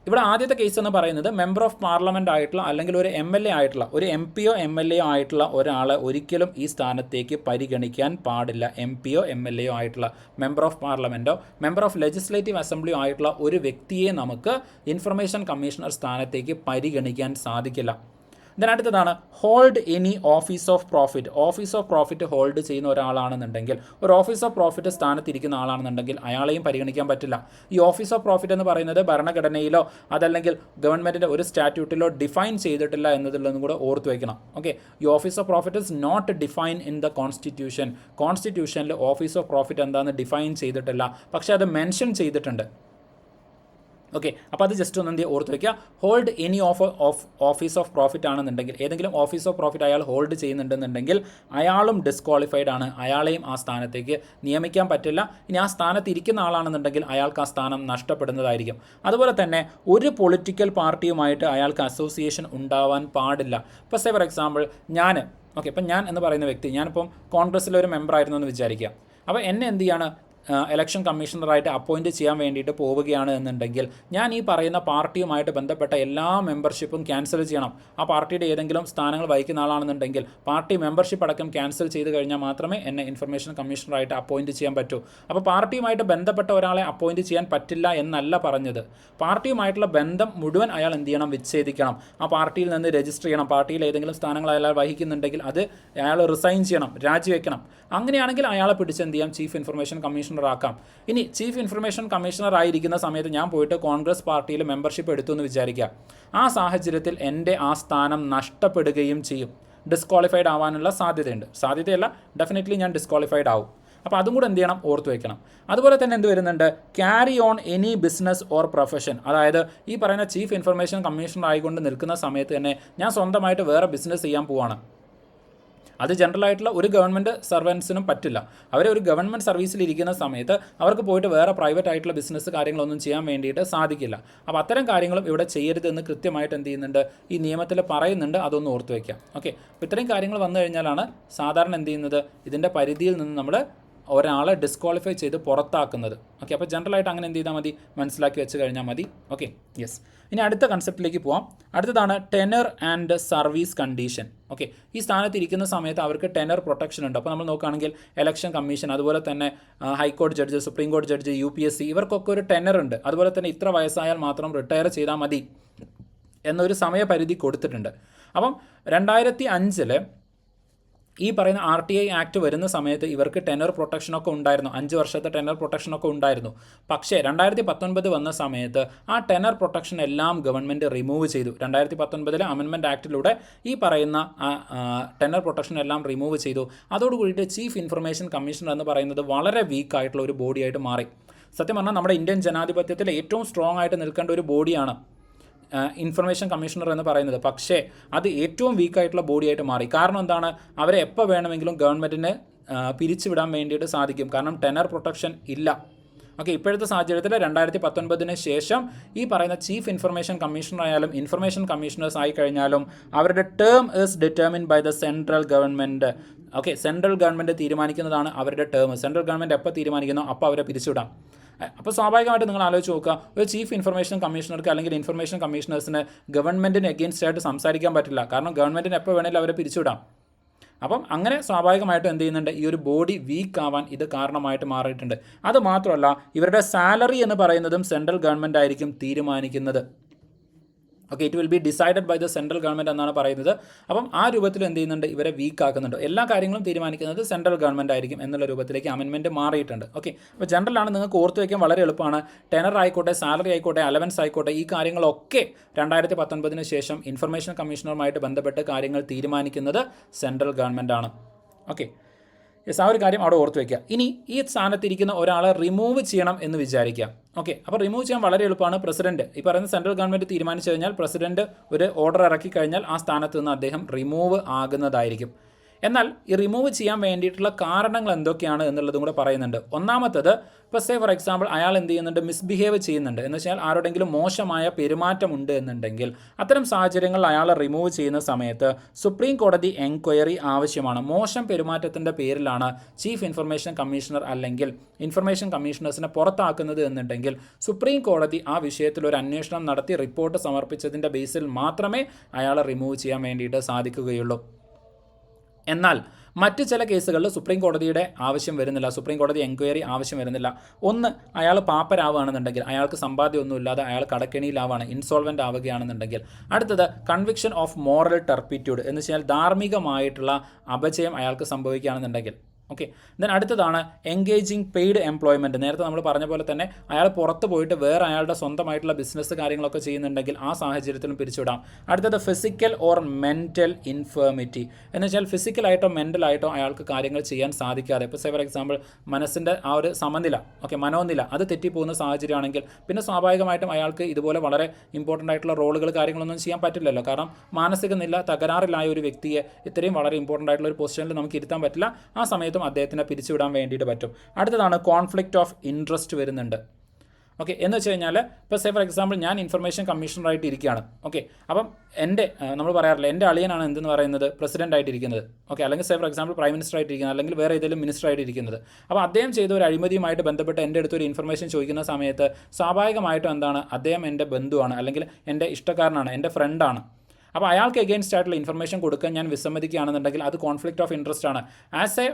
ഇവിടെ ആദ്യത്തെ കേസ് എന്ന് പറയുന്നത് മെമ്പർ ഓഫ് പാർലമെൻറ്റ് ആയിട്ടുള്ള അല്ലെങ്കിൽ ഒരു MLA ആയിട്ടുള്ള ഒരു MP-യോ MLA-യോ ആയിട്ടുള്ള ഒരാളെ ഒരിക്കലും ഈ സ്ഥാനത്തേക്ക് പരിഗണിക്കാൻ പാടില്ല. MP-യോ MLA-യോ ആയിട്ടുള്ള മെമ്പർ ഓഫ് പാർലമെൻറ്റോ മെമ്പർ ഓഫ് ലെജിസ്ലേറ്റീവ് അസംബ്ലിയോ ആയിട്ടുള്ള ഒരു വ്യക്തിയെ നമുക്ക് ഇൻഫർമേഷൻ കമ്മീഷണർ സ്ഥാനത്തേക്ക് പരിഗണിക്കാൻ സാധിക്കില്ല. അടുത്തതാണ് hold any office of profit hold ചെയ്യുന്ന ഒരാളാണെന്നുണ്ടെങ്കിൽ, ഒരു ഓഫീസ് ഓഫ് പ്രോഫിറ്റ് സ്ഥാനത്തിരിക്കുന്ന ആളാണെന്നുണ്ടെങ്കിൽ അയാളെയും പരിഗണിക്കാൻ പറ്റില്ല. ഈ ഓഫീസ് ഓഫ് പ്രോഫിറ്റ് എന്ന് പറയുന്നത് ഭരണഘടനയിലോ അതല്ലെങ്കിൽ ഗവൺമെൻറ്റിൻ്റെ ഒരു സ്റ്റാറ്റ്യൂട്ടിലോ ഡിഫൈൻ ചെയ്തിട്ടില്ല എന്നതിലൊന്നും കൂടെ ഓർത്ത് വയ്ക്കണം. ഓക്കെ, ഈ office of profit is not define in the കോൺസ്റ്റിറ്റ്യൂഷനിൽ ഓഫീസ് ഓഫ് പ്രോഫിറ്റ് എന്താണെന്ന് ഡിഫൈൻ ചെയ്തിട്ടില്ല, പക്ഷേ അത് മെൻഷൻ ചെയ്തിട്ടുണ്ട്. ഓക്കെ, അപ്പോൾ അത് ജസ്റ്റ് ഒന്ന് ഓർത്ത് വയ്ക്കുക. Hold any office of profit ആണെന്നുണ്ടെങ്കിൽ, ഏതെങ്കിലും ഓഫീസ് ഓഫ് പ്രോഫിറ്റ് അയാൾ ഹോൾഡ് ചെയ്യുന്നുണ്ടെന്നുണ്ടെങ്കിൽ അയാളും ഡിസ്ക്വാളിഫൈഡ് ആണ്, അയാളെയും ആ സ്ഥാനത്തേക്ക് നിയമിക്കാൻ പറ്റില്ല. ഇനി ആ സ്ഥാനത്ത് ഇരിക്കുന്ന ആളാണെന്നുണ്ടെങ്കിൽ അയാൾക്ക് ആ സ്ഥാനം നഷ്ടപ്പെടുന്നതായിരിക്കും. അതുപോലെ തന്നെ ഒരു പൊളിറ്റിക്കൽ പാർട്ടിയുമായിട്ട് അയാൾക്ക് അസോസിയേഷൻ ഉണ്ടാവാൻ പാടില്ല. ഇപ്പോൾ സേ ഫോർ എക്സാമ്പിൾ ഇപ്പം ഞാൻ എന്ന് പറയുന്ന വ്യക്തി, ഞാനിപ്പം കോൺഗ്രസ്സിലെ ഒരു മെമ്പറായിരുന്നു എന്ന് വിചാരിക്കുക. അപ്പോൾ എന്നെ എന്ത് ചെയ്യാണ്, ഇലക്ഷൻ കമ്മീഷണറായിട്ട് അപ്പോയിൻറ്റ് ചെയ്യാൻ വേണ്ടിയിട്ട് പോവുകയാണ് എന്നുണ്ടെങ്കിൽ ഞാൻ ഈ പറയുന്ന പാർട്ടിയുമായിട്ട് ബന്ധപ്പെട്ട എല്ലാ മെമ്പർഷിപ്പും ക്യാൻസൽ ചെയ്യണം. ആ പാർട്ടിയുടെ ഏതെങ്കിലും സ്ഥാനങ്ങൾ വഹിക്കുന്ന ആളാണെന്നുണ്ടെങ്കിൽ പാർട്ടി മെമ്പർഷിപ്പ് അടക്കം ക്യാൻസൽ ചെയ്ത് കഴിഞ്ഞാൽ മാത്രമേ എന്നെ ഇൻഫർമേഷൻ കമ്മീഷണറായിട്ട് അപ്പോയിൻറ്റ് ചെയ്യാൻ പറ്റൂ. അപ്പോൾ പാർട്ടിയുമായിട്ട് ബന്ധപ്പെട്ട ഒരാളെ അപ്പോയിൻറ്റ് ചെയ്യാൻ പറ്റില്ല എന്നല്ല പറഞ്ഞത്. പാർട്ടിയുമായിട്ടുള്ള ബന്ധം മുഴുവൻ അയാൾ എന്ത് ചെയ്യണം, വിച്ഛേദിക്കണം. ആ പാർട്ടിയിൽ നിന്ന് രജിസ്റ്റർ ചെയ്യണം. പാർട്ടിയിൽ ഏതെങ്കിലും സ്ഥാനങ്ങൾ അയാൾ വഹിക്കുന്നുണ്ടെങ്കിൽ അത് അയാൾ റിസൈൻ ചെയ്യണം, രാജിവെക്കണം. അങ്ങനെയാണെങ്കിൽ അയാളെ പിടിച്ച് എന്ത് ചെയ്യാം, ചീഫ് ഇൻഫർമേഷൻ കമ്മീഷണർ ആക്കാം. ഇനി ചീഫ് ഇൻഫർമേഷൻ കമ്മീഷണർ ആയിരിക്കുന്ന സമയത്ത് ഞാൻ പോയിട്ട് കോൺഗ്രസ് പാർട്ടിയിൽ മെമ്പർഷിപ്പ് എടുത്തു എന്ന് വിചാരിക്കുക. ആ സാഹചര്യത്തിൽ എൻ്റെ ആ സ്ഥാനം നഷ്ടപ്പെടുകയും ചെയ്യും. ഡിസ്ക്വാളിഫൈഡ് ആവാനുള്ള സാധ്യതയല്ല, ഡെഫിനറ്റ്ലി ഞാൻ ഡിസ്ക്വാളിഫൈഡ് ആവും. അപ്പോൾ അതും കൂടെ എന്ത് ചെയ്യണം, ഓർത്ത് വയ്ക്കണം. അതുപോലെ തന്നെ എന്ത് വരുന്നുണ്ട്, carry on any business or profession. അതായത് ഈ പറയുന്ന ചീഫ് ഇൻഫർമേഷൻ കമ്മീഷണർ ആയിക്കൊണ്ട് നിൽക്കുന്ന സമയത്ത് തന്നെ ഞാൻ സ്വന്തമായിട്ട് വേറെ ബിസിനസ് ചെയ്യാൻ പോവാണ്. അത് ജനറലായിട്ടുള്ള ഒരു ഗവൺമെൻറ് സർവൻസിനും പറ്റില്ല. ഒരു ഗവൺമെൻറ് സർവീസിലിരിക്കുന്ന സമയത്ത് അവർക്ക് പോയിട്ട് വേറെ പ്രൈവറ്റ് ആയിട്ടുള്ള ബിസിനസ് കാര്യങ്ങളൊന്നും ചെയ്യാൻ വേണ്ടിയിട്ട് സാധിക്കില്ല. അപ്പോൾ അത്തരം കാര്യങ്ങളും ഇവിടെ ചെയ്യരുതെന്ന് കൃത്യമായിട്ട് എന്ത് ചെയ്യുന്നുണ്ട്, ഈ നിയമത്തിൽ പറയുന്നുണ്ട്. അതൊന്ന് ഓർത്ത് വയ്ക്കാം. ഓക്കെ, അപ്പോൾ ഇത്രയും കാര്യങ്ങൾ വന്നു കഴിഞ്ഞാലാണ് സാധാരണ എന്ത് ചെയ്യുന്നത്, ഇതിൻ്റെ പരിധിയിൽ നിന്ന് നമ്മൾ ഒരാളെ ഡിസ്ക്വാളിഫൈ ചെയ്ത് പുറത്താക്കുന്നത്. ഓക്കെ, അപ്പോൾ ജനറലായിട്ട് അങ്ങനെ എന്ത് ചെയ്താൽ മതി, മനസ്സിലാക്കി വെച്ച് കഴിഞ്ഞാൽ മതി. Okay, yes. ഇനി അടുത്ത കൺസെപ്റ്റിലേക്ക് പോവാം. അടുത്തതാണ് tenor and service condition. Okay, ഈ സ്ഥാനത്ത് ഇരിക്കുന്ന സമയത്ത് അവർക്ക് ടെനർ പ്രൊട്ടക്ഷൻ ഉണ്ട്. അപ്പോൾ നമ്മൾ നോക്കുകയാണെങ്കിൽ ഇലക്ഷൻ കമ്മീഷൻ, അതുപോലെ തന്നെ ഹൈക്കോടതി ജഡ്ജ്, സുപ്രീം കോടതി ജഡ്ജ്, UPSC ഇവർക്കൊക്കെ ഒരു ടെനർ ഉണ്ട്. അതുപോലെ തന്നെ ഇത്ര വയസ്സായാൽ മാത്രം റിട്ടയർ ചെയ്താൽ മതി എന്നൊരു സമയപരിധി കൊടുത്തിട്ടുണ്ട്. അപ്പം 2005 ഈ പറയുന്ന RTI ആക്ട് വരുന്ന സമയത്ത് ഇവർക്ക് ടെനർ പ്രൊട്ടക്ഷനൊക്കെ ഉണ്ടായിരുന്നു, 5 വർഷത്തെ ടെനർ പ്രൊട്ടക്ഷനൊക്കെ ഉണ്ടായിരുന്നു. പക്ഷേ 2019 വന്ന സമയത്ത് ആ ടെനർ പ്രൊട്ടക്ഷൻ എല്ലാം ഗവൺമെൻറ് റിമൂവ് ചെയ്തു. 2019 അമെൻമെൻറ്റ് ആക്ടിലൂടെ ഈ പറയുന്ന ടെനർ പ്രൊട്ടക്ഷൻ എല്ലാം റിമൂവ് ചെയ്തു. അതോടുകൂടിയിട്ട് ചീഫ് ഇൻഫർമേഷൻ കമ്മീഷണർ എന്ന് പറയുന്നത് വളരെ വീക്കായിട്ടുള്ള ഒരു ബോഡിയായിട്ട് മാറി. സത്യം പറഞ്ഞാൽ നമ്മുടെ ഇന്ത്യൻ ജനാധിപത്യത്തിൽ ഏറ്റവും സ്ട്രോങ് ആയിട്ട് നിൽക്കേണ്ട ഒരു ബോഡിയാണ് ഇൻഫർമേഷൻ കമ്മീഷണർ എന്ന് പറയുന്നത്. പക്ഷേ അത് ഏറ്റവും വീക്കായിട്ടുള്ള ബോഡിയായിട്ട് മാറി. കാരണം എന്താണ്, അവരെ എപ്പോൾ വേണമെങ്കിലും ഗവൺമെൻറ്റിന് പിരിച്ചുവിടാൻ വേണ്ടിയിട്ട് സാധിക്കും. കാരണം ടെനർ പ്രൊട്ടക്ഷൻ ഇല്ല. ഓക്കെ, ഇപ്പോഴത്തെ സാഹചര്യത്തിൽ 2019 ശേഷം ഈ പറയുന്ന ചീഫ് ഇൻഫർമേഷൻ കമ്മീഷണർ ആയാലും ഇൻഫർമേഷൻ കമ്മീഷണേഴ്സ് ആയി കഴിഞ്ഞാലും അവരുടെ term is determined by the central government. Okay, central government തീരുമാനിക്കുന്നതാണ് അവരുടെ ടേം. സെൻട്രൽ ഗവൺമെൻറ് എപ്പോൾ തീരുമാനിക്കുന്നോ അപ്പോൾ അവരെ പിരിച്ചുവിടാം. അപ്പോൾ സ്വാഭാവികമായിട്ട് നിങ്ങൾ ആലോചിച്ച് നോക്കുക, ഒരു ചീഫ് ഇൻഫർമേഷൻ കമ്മീഷണർക്ക് അല്ലെങ്കിൽ ഇൻഫർമേഷൻ കമ്മീഷണേഴ്സിന് ഗവൺമെൻറ്റിന് എഗെയിൻസ്റ്റ് ആയിട്ട് സംസാരിക്കാൻ പറ്റില്ല. കാരണം ഗവൺമെൻറ്റിന് എപ്പോൾ വേണമെങ്കിലും അവരെ പിരിച്ചുവിടാം. അപ്പം അങ്ങനെ സ്വാഭാവികമായിട്ടും എന്ത് ചെയ്യുന്നുണ്ട്, ഈ ഒരു ബോഡി വീക്ക് ആവാൻ ഇത് കാരണമായിട്ട് മാറിയിട്ടുണ്ട്. അത് മാത്രമല്ല ഇവരുടെ സാലറി എന്ന് പറയുന്നതും സെൻട്രൽ ഗവൺമെൻറ് ആയിരിക്കും തീരുമാനിക്കുന്നത്. Okay, it will be decided by the central government എന്നാണ് പറയുന്നത്. അപ്പം ആ രൂപത്തിൽ എന്ത് ചെയ്യുന്നുണ്ട്, ഇവരെ വീക്ക് ആക്കുന്നുണ്ട്. എല്ലാ കാര്യങ്ങളും തീരുമാനിക്കുന്നത് സെൻട്രൽ ഗവൺമെൻറ് ആയിരിക്കും എന്നുള്ള രൂപത്തിലേക്ക് അമെൻമെൻറ്റ് മാറിയിട്ടുണ്ട്. ഓക്കെ, അപ്പോൾ ജനറലാണ്, നിങ്ങൾക്ക് ഓർത്ത് വയ്ക്കാൻ വളരെ എളുപ്പമാണ്. ടെനർ ആയിക്കോട്ടെ, സാലറി ആയിക്കോട്ടെ, അലവൻസ് ആയിക്കോട്ടെ, ഈ കാര്യങ്ങളൊക്കെ 2019 ശേഷം ഇൻഫർമേഷൻ കമ്മീഷണറുമായിട്ട് ബന്ധപ്പെട്ട് കാര്യങ്ങൾ തീരുമാനിക്കുന്നത് സെൻട്രൽ ഗവൺമെൻറ് ആണ്. ഓക്കെ, യെസ്, ആ ഒരു കാര്യം അവിടെ ഓർത്ത് വയ്ക്കുക. ഇനി ഈ സ്ഥാനത്തിരിക്കുന്ന ഒരാളെ റിമൂവ് ചെയ്യണം എന്ന് വിചാരിക്കുക. ഓക്കെ, അപ്പോൾ റിമൂവ് ചെയ്യാൻ വളരെ എളുപ്പമാണ്. പ്രസിഡന്റ്, ഈ പറയുന്ന സെൻട്രൽ ഗവൺമെൻറ് തീരുമാനിച്ചു കഴിഞ്ഞാൽ പ്രസിഡന്റ് ഒരു ഓർഡർ ഇറക്കി കഴിഞ്ഞാൽ ആ സ്ഥാനത്ത് നിന്ന് അദ്ദേഹം റിമൂവ് ആകുന്നതായിരിക്കും. എന്നാൽ ഈ റിമൂവ് ചെയ്യാൻ വേണ്ടിയിട്ടുള്ള കാരണങ്ങൾ എന്തൊക്കെയാണ് എന്നുള്ളതും കൂടെ പറയുന്നുണ്ട്. ഒന്നാമത്തത്, ഇപ്പോൾ സേ ഫോർ എക്സാമ്പിൾ അയാൾ എന്ത് ചെയ്യുന്നുണ്ട്, മിസ്ബിഹേവ് ചെയ്യുന്നുണ്ട് എന്ന് വെച്ചാൽ ആരോടെങ്കിലും മോശമായ പെരുമാറ്റമുണ്ട് എന്നുണ്ടെങ്കിൽ അത്തരം സാഹചര്യങ്ങളിൽ അയാളെ റിമൂവ് ചെയ്യുന്ന സമയത്ത് സുപ്രീം കോടതി എൻക്വയറി ആവശ്യമാണ്. മോശം പെരുമാറ്റത്തിൻ്റെ പേരിലാണ് ചീഫ് ഇൻഫർമേഷൻ കമ്മീഷണർ അല്ലെങ്കിൽ ഇൻഫർമേഷൻ കമ്മീഷണേഴ്സിനെ പുറത്താക്കുന്നത് എന്നുണ്ടെങ്കിൽ സുപ്രീം കോടതി ആ വിഷയത്തിൽ ഒരു അന്വേഷണം നടത്തി റിപ്പോർട്ട് സമർപ്പിച്ചതിൻ്റെ ബേസിൽ മാത്രമേ അയാളെ റിമൂവ് ചെയ്യാൻ വേണ്ടിയിട്ട് സാധിക്കുകയുള്ളൂ. എന്നാൽ മറ്റ് ചില കേസുകളിൽ സുപ്രീം കോടതിയുടെ ആവശ്യം വരുന്നില്ല, സുപ്രീം കോടതി എൻക്വയറി ആവശ്യം വരുന്നില്ല. ഒന്ന്, അയാൾ പാപ്പരാവുകയാണെന്നുണ്ടെങ്കിൽ, അയാൾക്ക് സമ്പാദ്യമൊന്നുമില്ലാതെ അയാൾ കടക്കെണിയിലാവാണ്, ഇൻസോൾവൻ്റ് ആവുകയാണെന്നുണ്ടെങ്കിൽ. അടുത്തത് കൺവിക്ഷൻ ഓഫ് മോറൽ ടെർപ്പിറ്റ്യൂഡ് എന്ന് വെച്ചാൽ ധാർമ്മികമായിട്ടുള്ള അപജയം അയാൾക്ക് സംഭവിക്കുകയാണെന്നുണ്ടെങ്കിൽ. ഓക്കെ, ദെൻ അടുത്തതാണ് എൻഗേജിങ് പെയ്ഡ് എംപ്ലോയ്മെൻറ്റ്. നേരത്തെ നമ്മൾ പറഞ്ഞ പോലെ തന്നെ അയാൾ പുറത്ത് പോയിട്ട് വേറെ അയാളുടെ സ്വന്തമായിട്ടുള്ള ബിസിനസ് കാര്യങ്ങളൊക്കെ ചെയ്യുന്നുണ്ടെങ്കിൽ ആ സാഹചര്യത്തിലും പിരിച്ചുവിടാം. അടുത്തത് ഫിസിക്കൽ ഓർ മെൻ്റൽ ഇൻഫേമിറ്റി എന്ന് വെച്ചാൽ ഫിസിക്കലായിട്ടോ മെൻ്റലായിട്ടോ അയാൾക്ക് കാര്യങ്ങൾ ചെയ്യാൻ സാധിക്കാതെ, ഇപ്പോൾ ഫോർ എക്സാമ്പിൾ മനസ്സിൻ്റെ ആ ഒരു സമനില, ഓക്കെ മനോനില അത് തെറ്റിപ്പോകുന്ന സാഹചര്യമാണെങ്കിൽ പിന്നെ സ്വാഭാവികമായിട്ടും അയാൾക്ക് ഇതുപോലെ വളരെ ഇമ്പോർട്ടൻ്റ് ആയിട്ടുള്ള റോളുകൾ കാര്യങ്ങളൊന്നും ചെയ്യാൻ പറ്റില്ലല്ലോ. കാരണം മാനസിക നില തകരാറിലായ ഒരു വ്യക്തിയെ ഇത്രയും വളരെ ഇമ്പോർട്ടൻ്റ് ആയിട്ടുള്ള ഒരു പൊസിഷനിൽ നമുക്ക് ഇരുത്താൻ പറ്റില്ല. ആ സമയത്ത് അദ്ദേഹത്തിനെ പിരിച്ചുവിടാൻ വേണ്ടിയിട്ട് പറ്റും. അടുത്തതാണ് കോൺഫ്ലിക്റ്റ് ഓഫ് ഇൻട്രസ്റ്റ് വരുന്നുണ്ട്. ഓക്കെ, എന്ന് വെച്ച് കഴിഞ്ഞാൽ ഇപ്പോൾ സേ ഫോർ എക്സാമ്പിൾ ഞാൻ ഇൻഫർമേഷൻ കമ്മീഷണറായിട്ട് ഇരിക്കുകയാണ്. ഓക്കെ, അപ്പം നമ്മൾ പറയാറില്ല എൻ്റെ അളിയനാണ് എന്തെന്ന് പറയുന്നത് പ്രസിഡൻ്റ് ആയിട്ടിരിക്കുന്നത്. ഓക്കെ, അല്ലെങ്കിൽ say for example prime minister ആയിട്ടിരിക്കുന്നത്, അല്ലെങ്കിൽ വേറെ ഏതെങ്കിലും മിനിസ്റ്റർ ആയിട്ടിരിക്കുന്നത്. അപ്പോൾ അദ്ദേഹം ചെയ്ത ഒരു അഴിമതിയുമായിട്ട് ബന്ധപ്പെട്ട് എൻ്റെ അടുത്തൊരു ഇൻഫർമേഷൻ ചോദിക്കുന്ന സമയത്ത് സ്വാഭാവികമായിട്ടും എന്താണ്, അദ്ദേഹം എൻ്റെ ബന്ധുവാണ്, അല്ലെങ്കിൽ എൻ്റെ ഇഷ്ടക്കാരനാണ്, എൻ്റെ ഫ്രണ്ടാണ്. അപ്പോൾ അയാൾക്ക് എഗെയിൻസ്റ്റ് ആയിട്ടുള്ള ഇൻഫർമേഷൻ കൊടുക്കാൻ ഞാൻ വിസമ്മതിക്കുകയാണെന്നുണ്ടെങ്കിൽ അത് കോൺഫ്ലിക്റ്റ് ഓഫ് ഇൻട്രസ്റ്റ് ആണ്. ആസ് എ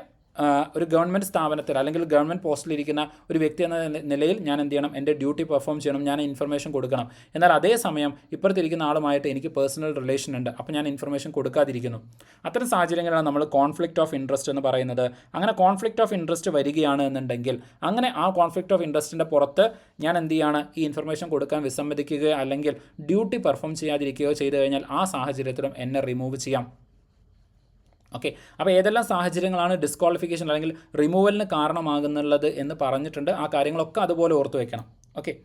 ഒരു ഗവൺമെൻറ് സ്ഥാപനത്തിൽ അല്ലെങ്കിൽ ഗവൺമെൻറ് പോസ്റ്റിലിരിക്കുന്ന ഒരു വ്യക്തി എന്ന നിലയിൽ ഞാൻ എന്ത് ചെയ്യണം, എൻ്റെ ഡ്യൂട്ടി പെർഫോം ചെയ്യണം, ഞാൻ ഇൻഫർമേഷൻ കൊടുക്കണം. എന്നാൽ അതേസമയം ഇപ്പുറത്തിരിക്കുന്ന ആളുമായിട്ട് എനിക്ക് പേഴ്സണൽ റിലേഷൻ ഉണ്ട്, അപ്പോൾ ഞാൻ ഇൻഫർമേഷൻ കൊടുക്കാതിരിക്കുന്നു. അത്തരം സാഹചര്യങ്ങളാണ് നമ്മൾ കോൺഫ്ലിക്റ്റ് ഓഫ് ഇൻട്രസ്റ്റ് എന്ന് പറയുന്നത്. അങ്ങനെ കോൺഫ്ലിക്റ്റ് ഓഫ് ഇൻട്രസ്റ്റ് വരികയാണ് എന്നുണ്ടെങ്കിൽ അങ്ങനെ ആ കോൺഫ്ലിക്റ്റ് ഓഫ് ഇൻട്രസ്റ്റിൻ്റെ പുറത്ത് ഞാൻ എന്ത് ചെയ്യാണ്, ഈ ഇൻഫർമേഷൻ കൊടുക്കാൻ വിസമ്മതിക്കുകയോ അല്ലെങ്കിൽ ഡ്യൂട്ടി പെർഫോം ചെയ്യാതിരിക്കുകയോ ചെയ്തു കഴിഞ്ഞാൽ ആ സാഹചര്യത്തിലും എന്നെ റിമൂവ് ചെയ്യാം. ഓക്കെ, അപ്പോൾ ഏതെല്ലാം സാഹചര്യങ്ങളാണ് ഡിസ്ക്വാളിഫിക്കേഷൻ അല്ലെങ്കിൽ റിമൂവലിന് കാരണമാകുന്നുള്ളത് എന്ന് പറഞ്ഞിട്ടുണ്ട്. ആ കാര്യങ്ങളൊക്കെ അതുപോലെ ഓർത്ത് വയ്ക്കണം. Okay,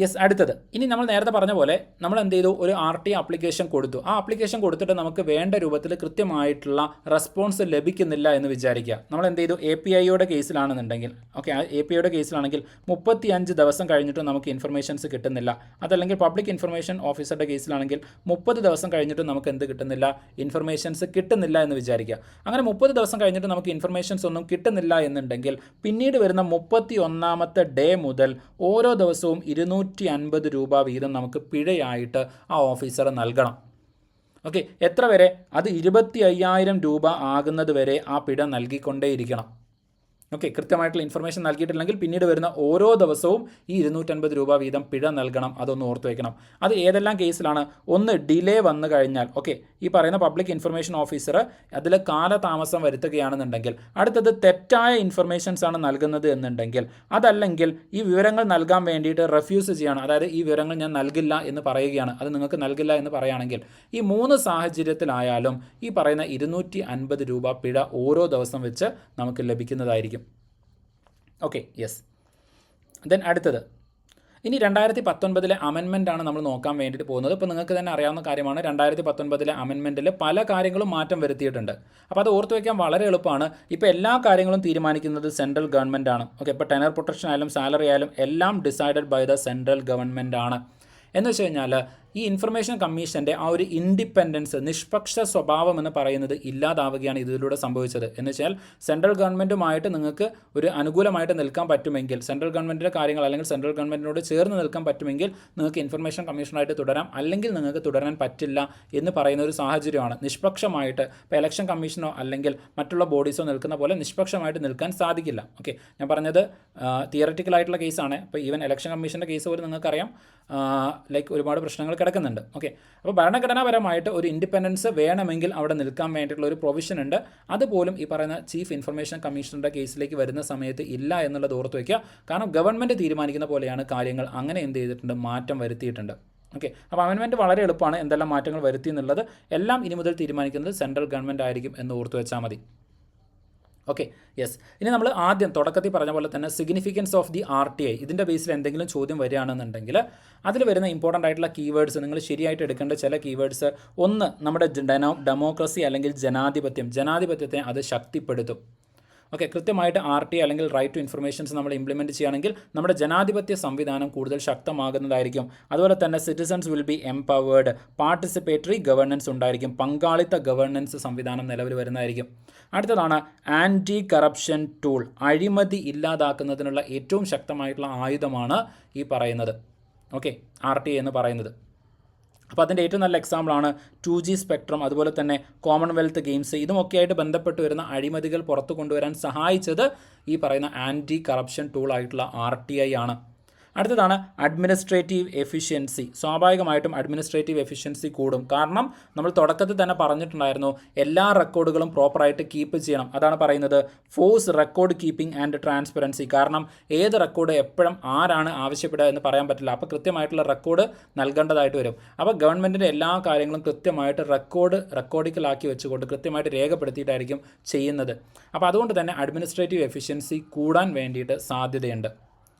yes. അടുത്തത്, ഇനി നമ്മൾ നേരത്തെ പറഞ്ഞ പോലെ നമ്മൾ എന്ത് ചെയ്തു, ഒരു RT ആപ്ലിക്കേഷൻ കൊടുത്തു. ആ ആപ്ലിക്കേഷൻ കൊടുത്തിട്ട് നമുക്ക് വേണ്ട രൂപത്തിൽ കൃത്യമായിട്ടുള്ള റെസ്പോൺസ് ലഭിക്കുന്നില്ല എന്ന് വിചാരിക്കുക. നമ്മൾ എന്ത് ചെയ്തു, APIയുടെ കേസിലാണെന്നുണ്ടെങ്കിൽ, ഓക്കെ APIയുടെ കേസിലാണെങ്കിൽ 35 ദിവസം കഴിഞ്ഞിട്ടും നമുക്ക് ഇൻഫർമേഷൻസ് കിട്ടുന്നില്ല. അതല്ലെങ്കിൽ പബ്ലിക് ഇൻഫർമേഷൻ ഓഫീസറുടെ കേസിലാണെങ്കിൽ 30 ദിവസം കഴിഞ്ഞിട്ടും നമുക്ക് എന്ത് കിട്ടുന്നില്ല, ഇൻഫർമേഷൻസ് കിട്ടുന്നില്ല എന്ന് വിചാരിക്കുക. അങ്ങനെ 30 ദിവസം കഴിഞ്ഞിട്ട് നമുക്ക് ഇൻഫർമേഷൻസ് ഒന്നും കിട്ടുന്നില്ല എന്നുണ്ടെങ്കിൽ പിന്നീട് വരുന്ന 31ാമത്തെ ഡേ മുതൽ ഓരോ ദിവസവും 250 രൂപ വീതം നമുക്ക് പിഴയായിട്ട് ആ ഓഫീസർ നൽകണം. ഓക്കെ, എത്ര വരെ, അത് 25,000 രൂപ ആകുന്നത് വരെ ആ പിഴ നൽകിക്കൊണ്ടേയിരിക്കണം. ഓക്കെ, കൃത്യമായിട്ടുള്ള ഇൻഫർമേഷൻ നൽകിയിട്ടില്ലെങ്കിൽ പിന്നീട് വരുന്ന ഓരോ ദിവസവും ഈ 250 രൂപ വീതം പിഴ നൽകണം. അതൊന്ന് ഓർത്ത് വയ്ക്കണം. അത് ഏതെല്ലാം കേസിലാണ്, ഒന്ന് ഡിലേ വന്നു കഴിഞ്ഞാൽ, ഓക്കെ ഈ പറയുന്ന പബ്ലിക് ഇൻഫർമേഷൻ ഓഫീസർ അതിൽ കാലതാമസം വരുത്തുകയാണെന്നുണ്ടെങ്കിൽ, അടുത്തത് തെറ്റായ ഇൻഫർമേഷൻസ് ആണ് നൽകുന്നത് എന്നുണ്ടെങ്കിൽ, അതല്ലെങ്കിൽ ഈ വിവരങ്ങൾ നൽകാൻ വേണ്ടിയിട്ട് റെഫ്യൂസ് ചെയ്യുകയാണ്, അതായത് ഈ വിവരങ്ങൾ ഞാൻ നൽകില്ല എന്ന് പറയുകയാണ്, അത് നിങ്ങൾക്ക് നൽകില്ല എന്ന് പറയുകയാണെങ്കിൽ, ഈ 3 സാഹചര്യത്തിലായാലും ഈ പറയുന്ന 250 രൂപ പിഴ ഓരോ ദിവസം വെച്ച് നമുക്ക് ലഭിക്കുന്നതായിരിക്കും. Okay, yes. ദെൻ അടുത്തത്, ഇനി 2019 അമെൻമെൻ്റ് ആണ് നമ്മൾ നോക്കാൻ വേണ്ടിയിട്ട് പോകുന്നത്. ഇപ്പോൾ നിങ്ങൾക്ക് തന്നെ അറിയാവുന്ന കാര്യമാണ്, 2019 അമെൻമെൻറ്റിൽ പല കാര്യങ്ങളും മാറ്റം വരുത്തിയിട്ടുണ്ട്. അപ്പോൾ അത് ഓർത്ത് വയ്ക്കാൻ വളരെ എളുപ്പമാണ്. ഇപ്പോൾ എല്ലാ കാര്യങ്ങളും തീരുമാനിക്കുന്നത് സെൻട്രൽ ഗവൺമെൻറ് ആണ്. ഓക്കെ, ഇപ്പോൾ ടെനർ പ്രൊട്ടക്ഷൻ ആയാലും സാലറി ആയാലും എല്ലാം decided by the central government ആണ്. എന്ന് വെച്ച് കഴിഞ്ഞാൽ ഈ ഇൻഫർമേഷൻ കമ്മീഷൻ്റെ ആ ഒരു ഇൻഡിപെൻഡൻസ്, നിഷ്പക്ഷ സ്വഭാവം എന്ന് പറയുന്നത് ഇല്ലാതാവുകയാണ് ഇതിലൂടെ സംഭവിച്ചത്. എന്ന് വെച്ചാൽ സെൻട്രൽ ഗവൺമെൻറ്റുമായിട്ട് നിങ്ങൾക്ക് ഒരു അനുകൂലമായിട്ട് നിൽക്കാൻ പറ്റുമെങ്കിൽ, സെൻട്രൽ ഗവൺമെൻറ്റിൻ്റെ കാര്യങ്ങൾ അല്ലെങ്കിൽ സെൻട്രൽ ഗവൺമെൻറ്റിനോട് ചേർന്ന് നിൽക്കാൻ പറ്റുമെങ്കിൽ നിങ്ങൾക്ക് ഇൻഫർമേഷൻ കമ്മീഷണറായിട്ട് തുടരാം, അല്ലെങ്കിൽ നിങ്ങൾക്ക് തുടരാൻ പറ്റില്ല എന്ന് പറയുന്ന ഒരു സാഹചര്യമാണ്. നിഷ്പക്ഷമായിട്ട് ഇപ്പോൾ ഇലക്ഷൻ കമ്മീഷനോ അല്ലെങ്കിൽ മറ്റുള്ള ബോഡീസോ നിൽക്കുന്ന പോലെ നിഷ്പക്ഷമായിട്ട് നിൽക്കാൻ സാധിക്കില്ല. ഓക്കെ, ഞാൻ പറഞ്ഞത് തിയററ്റിക്കലായിട്ടുള്ള കേസാണ്. ഇപ്പോൾ ഈവൻ ഇലക്ഷൻ കമ്മീഷൻ്റെ കേസ് പോലും നിങ്ങൾക്കറിയാം, ലൈക്ക് ഒരുപാട് പ്രശ്നങ്ങൾ കിടക്കുന്നുണ്ട്. ഓക്കെ, അപ്പോൾ ഭരണഘടനാപരമായിട്ട് ഒരു ഇൻഡിപെൻഡൻസ് വേണമെങ്കിൽ അവിടെ നിൽക്കാൻ വേണ്ടിയിട്ടുള്ള ഒരു പ്രൊവിഷൻ ഉണ്ട്. അതുപോലും ഈ പറയുന്ന ചീഫ് ഇൻഫർമേഷൻ കമ്മീഷണറുടെ കേസിലേക്ക് വരുന്ന സമയത്ത് ഇല്ല എന്നുള്ളത് ഓർത്ത് വയ്ക്കുക. കാരണം ഗവൺമെൻറ് തീരുമാനിക്കുന്ന പോലെയാണ് കാര്യങ്ങൾ. അങ്ങനെ എന്ത് ചെയ്തിട്ടുണ്ട്, മാറ്റം വരുത്തിയിട്ടുണ്ട്. ഓക്കെ, അപ്പോൾ അമെൻമെൻറ്റ് വളരെ എളുപ്പമാണ്. എന്തെല്ലാം മാറ്റങ്ങൾ വരുത്തി എന്നുള്ളത് എല്ലാം ഇനി മുതൽ തീരുമാനിക്കുന്നത് സെൻട്രൽ ഗവൺമെൻറ് ആയിരിക്കും എന്ന് ഓർത്ത് വെച്ചാൽ മതി. Okay, yes. ഇനി നമ്മൾ ആദ്യം തുടക്കത്തിൽ പറഞ്ഞ പോലെ തന്നെ സിഗ്നിഫിക്കൻസ് ഓഫ് ദി RTI ഇതിൻ്റെ ബേസിൽ എന്തെങ്കിലും ചോദ്യം വരികയാണെന്നുണ്ടെങ്കിൽ അതിൽ വരുന്ന ഇമ്പോർട്ടൻ്റ് ആയിട്ടുള്ള കീവേഡ്സ് നിങ്ങൾ ശരിയായിട്ട് എടുക്കേണ്ട ചില കീവേഡ്സ്, ഒന്ന് നമ്മുടെ ഡെമോക്രസി അല്ലെങ്കിൽ ജനാധിപത്യത്തെ അത് ശക്തിപ്പെടുത്തും. ഓക്കെ, കൃത്യമായിട്ട് RTI അല്ലെങ്കിൽ റൈറ്റ് ടു ഇൻഫർമേഷൻസ് നമ്മൾ ഇംപ്ലിമെൻറ്റ് ചെയ്യുകയാണെങ്കിൽ നമ്മുടെ ജനാധിപത്യ സംവിധാനം കൂടുതൽ ശക്തമാകുന്നതായിരിക്കും. അതുപോലെ തന്നെ citizens will be empowered, participatory governance ഉണ്ടായിരിക്കും, പങ്കാളിത്ത ഗവേണൻസ് സംവിധാനം നിലവിൽ വരുന്നതായിരിക്കും. അടുത്തതാണ് ആൻറ്റി കറപ്ഷൻ ടൂൾ, അഴിമതി ഇല്ലാതാക്കുന്നതിനുള്ള ഏറ്റവും ശക്തമായിട്ടുള്ള ആയുധമാണ് ഈ പറയുന്നത് ഓക്കെ RTI എന്ന് പറയുന്നത്. അപ്പോൾ അതിൻ്റെ ഏറ്റവും നല്ല എക്സാമ്പിളാണ് 2G സ്പെക്ട്രം, അതുപോലെ തന്നെ കോമൺവെൽത്ത് ഗെയിംസ്. ഇതുമൊക്കെയായിട്ട് ബന്ധപ്പെട്ട് വരുന്ന അഴിമതികൾ പുറത്തു കൊണ്ടുവരാൻ സഹായിച്ചത് ഈ പറയുന്ന ആൻറ്റി കറപ്ഷൻ ടൂൾ ആയിട്ടുള്ള RTI ആണ്. അടുത്തതാണ് അഡ്മിനിസ്ട്രേറ്റീവ് എഫിഷ്യൻസി. സ്വാഭാവികമായിട്ടും അഡ്മിനിസ്ട്രേറ്റീവ് എഫിഷ്യൻസി കൂടും. കാരണം നമ്മൾ തുടക്കത്തിൽ തന്നെ പറഞ്ഞിട്ടുണ്ടായിരുന്നു എല്ലാ റെക്കോർഡുകളും പ്രോപ്പറായിട്ട് കീപ്പ് ചെയ്യണം. അതാണ് പറയുന്നത് force record keeping and transparency. കാരണം ഏത് റെക്കോർഡ് എപ്പോഴും ആരാണ് ആവശ്യപ്പെടുക എന്ന് പറയാൻ പറ്റില്ല. അപ്പോൾ കൃത്യമായിട്ടുള്ള റെക്കോർഡ് നൽകേണ്ടതായിട്ട് വരും. അപ്പോൾ ഗവൺമെൻറ്റിൻ്റെ എല്ലാ കാര്യങ്ങളും കൃത്യമായിട്ട് റെക്കോർഡിക്കലാക്കി വെച്ചുകൊണ്ട് കൃത്യമായിട്ട് രേഖപ്പെടുത്തിയിട്ടായിരിക്കും ചെയ്യുന്നത്. അപ്പോൾ അതുകൊണ്ട് തന്നെ അഡ്മിനിസ്ട്രേറ്റീവ് എഫിഷ്യൻസി കൂടാൻ വേണ്ടിയിട്ട് സാധ്യതയുണ്ട്.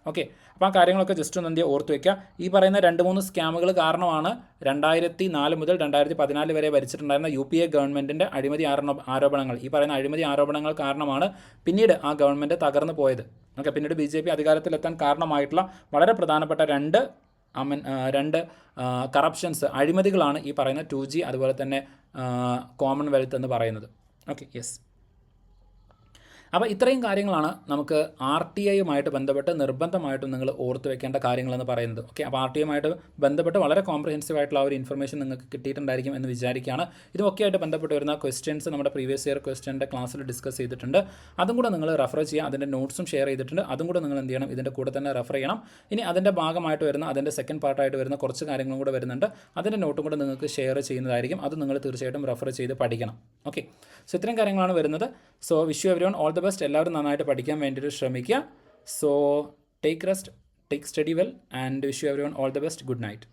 ഓക്കെ, അപ്പോൾ ആ കാര്യങ്ങളൊക്കെ ജസ്റ്റ് ഒന്ന് ഓർത്ത് വയ്ക്കുക. ഈ പറയുന്ന 2-3 സ്കാമുകൾ കാരണമാണ് 2004 മുതൽ 2014 വരെ ഭരിച്ചിട്ടുണ്ടായിരുന്ന UPA ഗവൺമെൻറ്റിൻ്റെ അഴിമതി ആരോപണങ്ങൾ, ഈ പറയുന്ന അഴിമതി ആരോപണങ്ങൾ കാരണമാണ് പിന്നീട് ആ ഗവൺമെൻറ് തകർന്നു പോയത്. ഓക്കെ, പിന്നീട് BJP അധികാരത്തിലെത്താൻ കാരണമായിട്ടുള്ള വളരെ പ്രധാനപ്പെട്ട രണ്ട് കറപ്ഷൻസ്, അഴിമതികളാണ് ഈ പറയുന്ന 2G അതുപോലെ തന്നെ കോമൺവെൽത്ത് എന്ന് പറയുന്നത്. Okay, yes. അപ്പോൾ ഇത്രയും കാര്യങ്ങളാണ് നമുക്ക് RTIയുമായിട്ട് ബന്ധപ്പെട്ട് നിർബന്ധമായിട്ടും നിങ്ങൾ ഓർത്ത് വെക്കേണ്ട കാര്യങ്ങളെന്ന് പറയുന്നത്. ഓക്കെ, അപ്പോൾ RTIയുമായിട്ട് ബന്ധപ്പെട്ട് വളരെ കോംപ്രഹെൻസീവ് ആയിട്ടുള്ള ഒരു ഇൻഫർമേഷൻ നിങ്ങൾക്ക് കിട്ടിയിട്ടുണ്ടായിരിക്കും എന്ന് വിചാരിക്കുകയാണ്. ഇതുമൊക്കെ ആയിട്ട് ബന്ധപ്പെട്ട് വരുന്ന ക്വസ്റ്റ്യൻസ് നമ്മുടെ പ്രീവിയസ് ഇയർ ക്വസ്റ്റ്യൻ്റെ ക്ലാസ്സിൽ ഡിസ്കസ് ചെയ്തിട്ടുണ്ട്. അതും കൂടെ നിങ്ങൾ റെഫർ ചെയ്യുക. അതിൻ്റെ നോട്ട്സും ഷെയർ ചെയ്തിട്ടുണ്ട്. അതും കൂടെ നിങ്ങൾ എന്ത് ചെയ്യണം, ഇതിൻ്റെ കൂടെ തന്നെ റെഫർ ചെയ്യണം. ഇനി അതിൻ്റെ ഭാഗമായിട്ട് വരുന്ന, അതിൻ്റെ സെക്കൻഡ് പാർട്ടായിട്ട് വരുന്ന കുറച്ച് കാര്യങ്ങളും കൂടെ വരുന്നുണ്ട്. അതിൻ്റെ നോട്ടും കൂടെ നിങ്ങൾക്ക് ഷെയർ ചെയ്യുന്നതായിരിക്കും. അത് നിങ്ങൾ തീർച്ചയായിട്ടും റെഫർ ചെയ്ത് പഠിക്കണം. ഓക്കെ, സോ ഇത്രയും കാര്യങ്ങളാണ് വരുന്നത്. So wish you everyone all the best. എല്ലാവരും നന്നായിട്ട് പഠിക്കാൻ വേണ്ടിയിട്ട് ശ്രമിക്കുക. So take rest, take study well and wish you everyone all the best. Good night.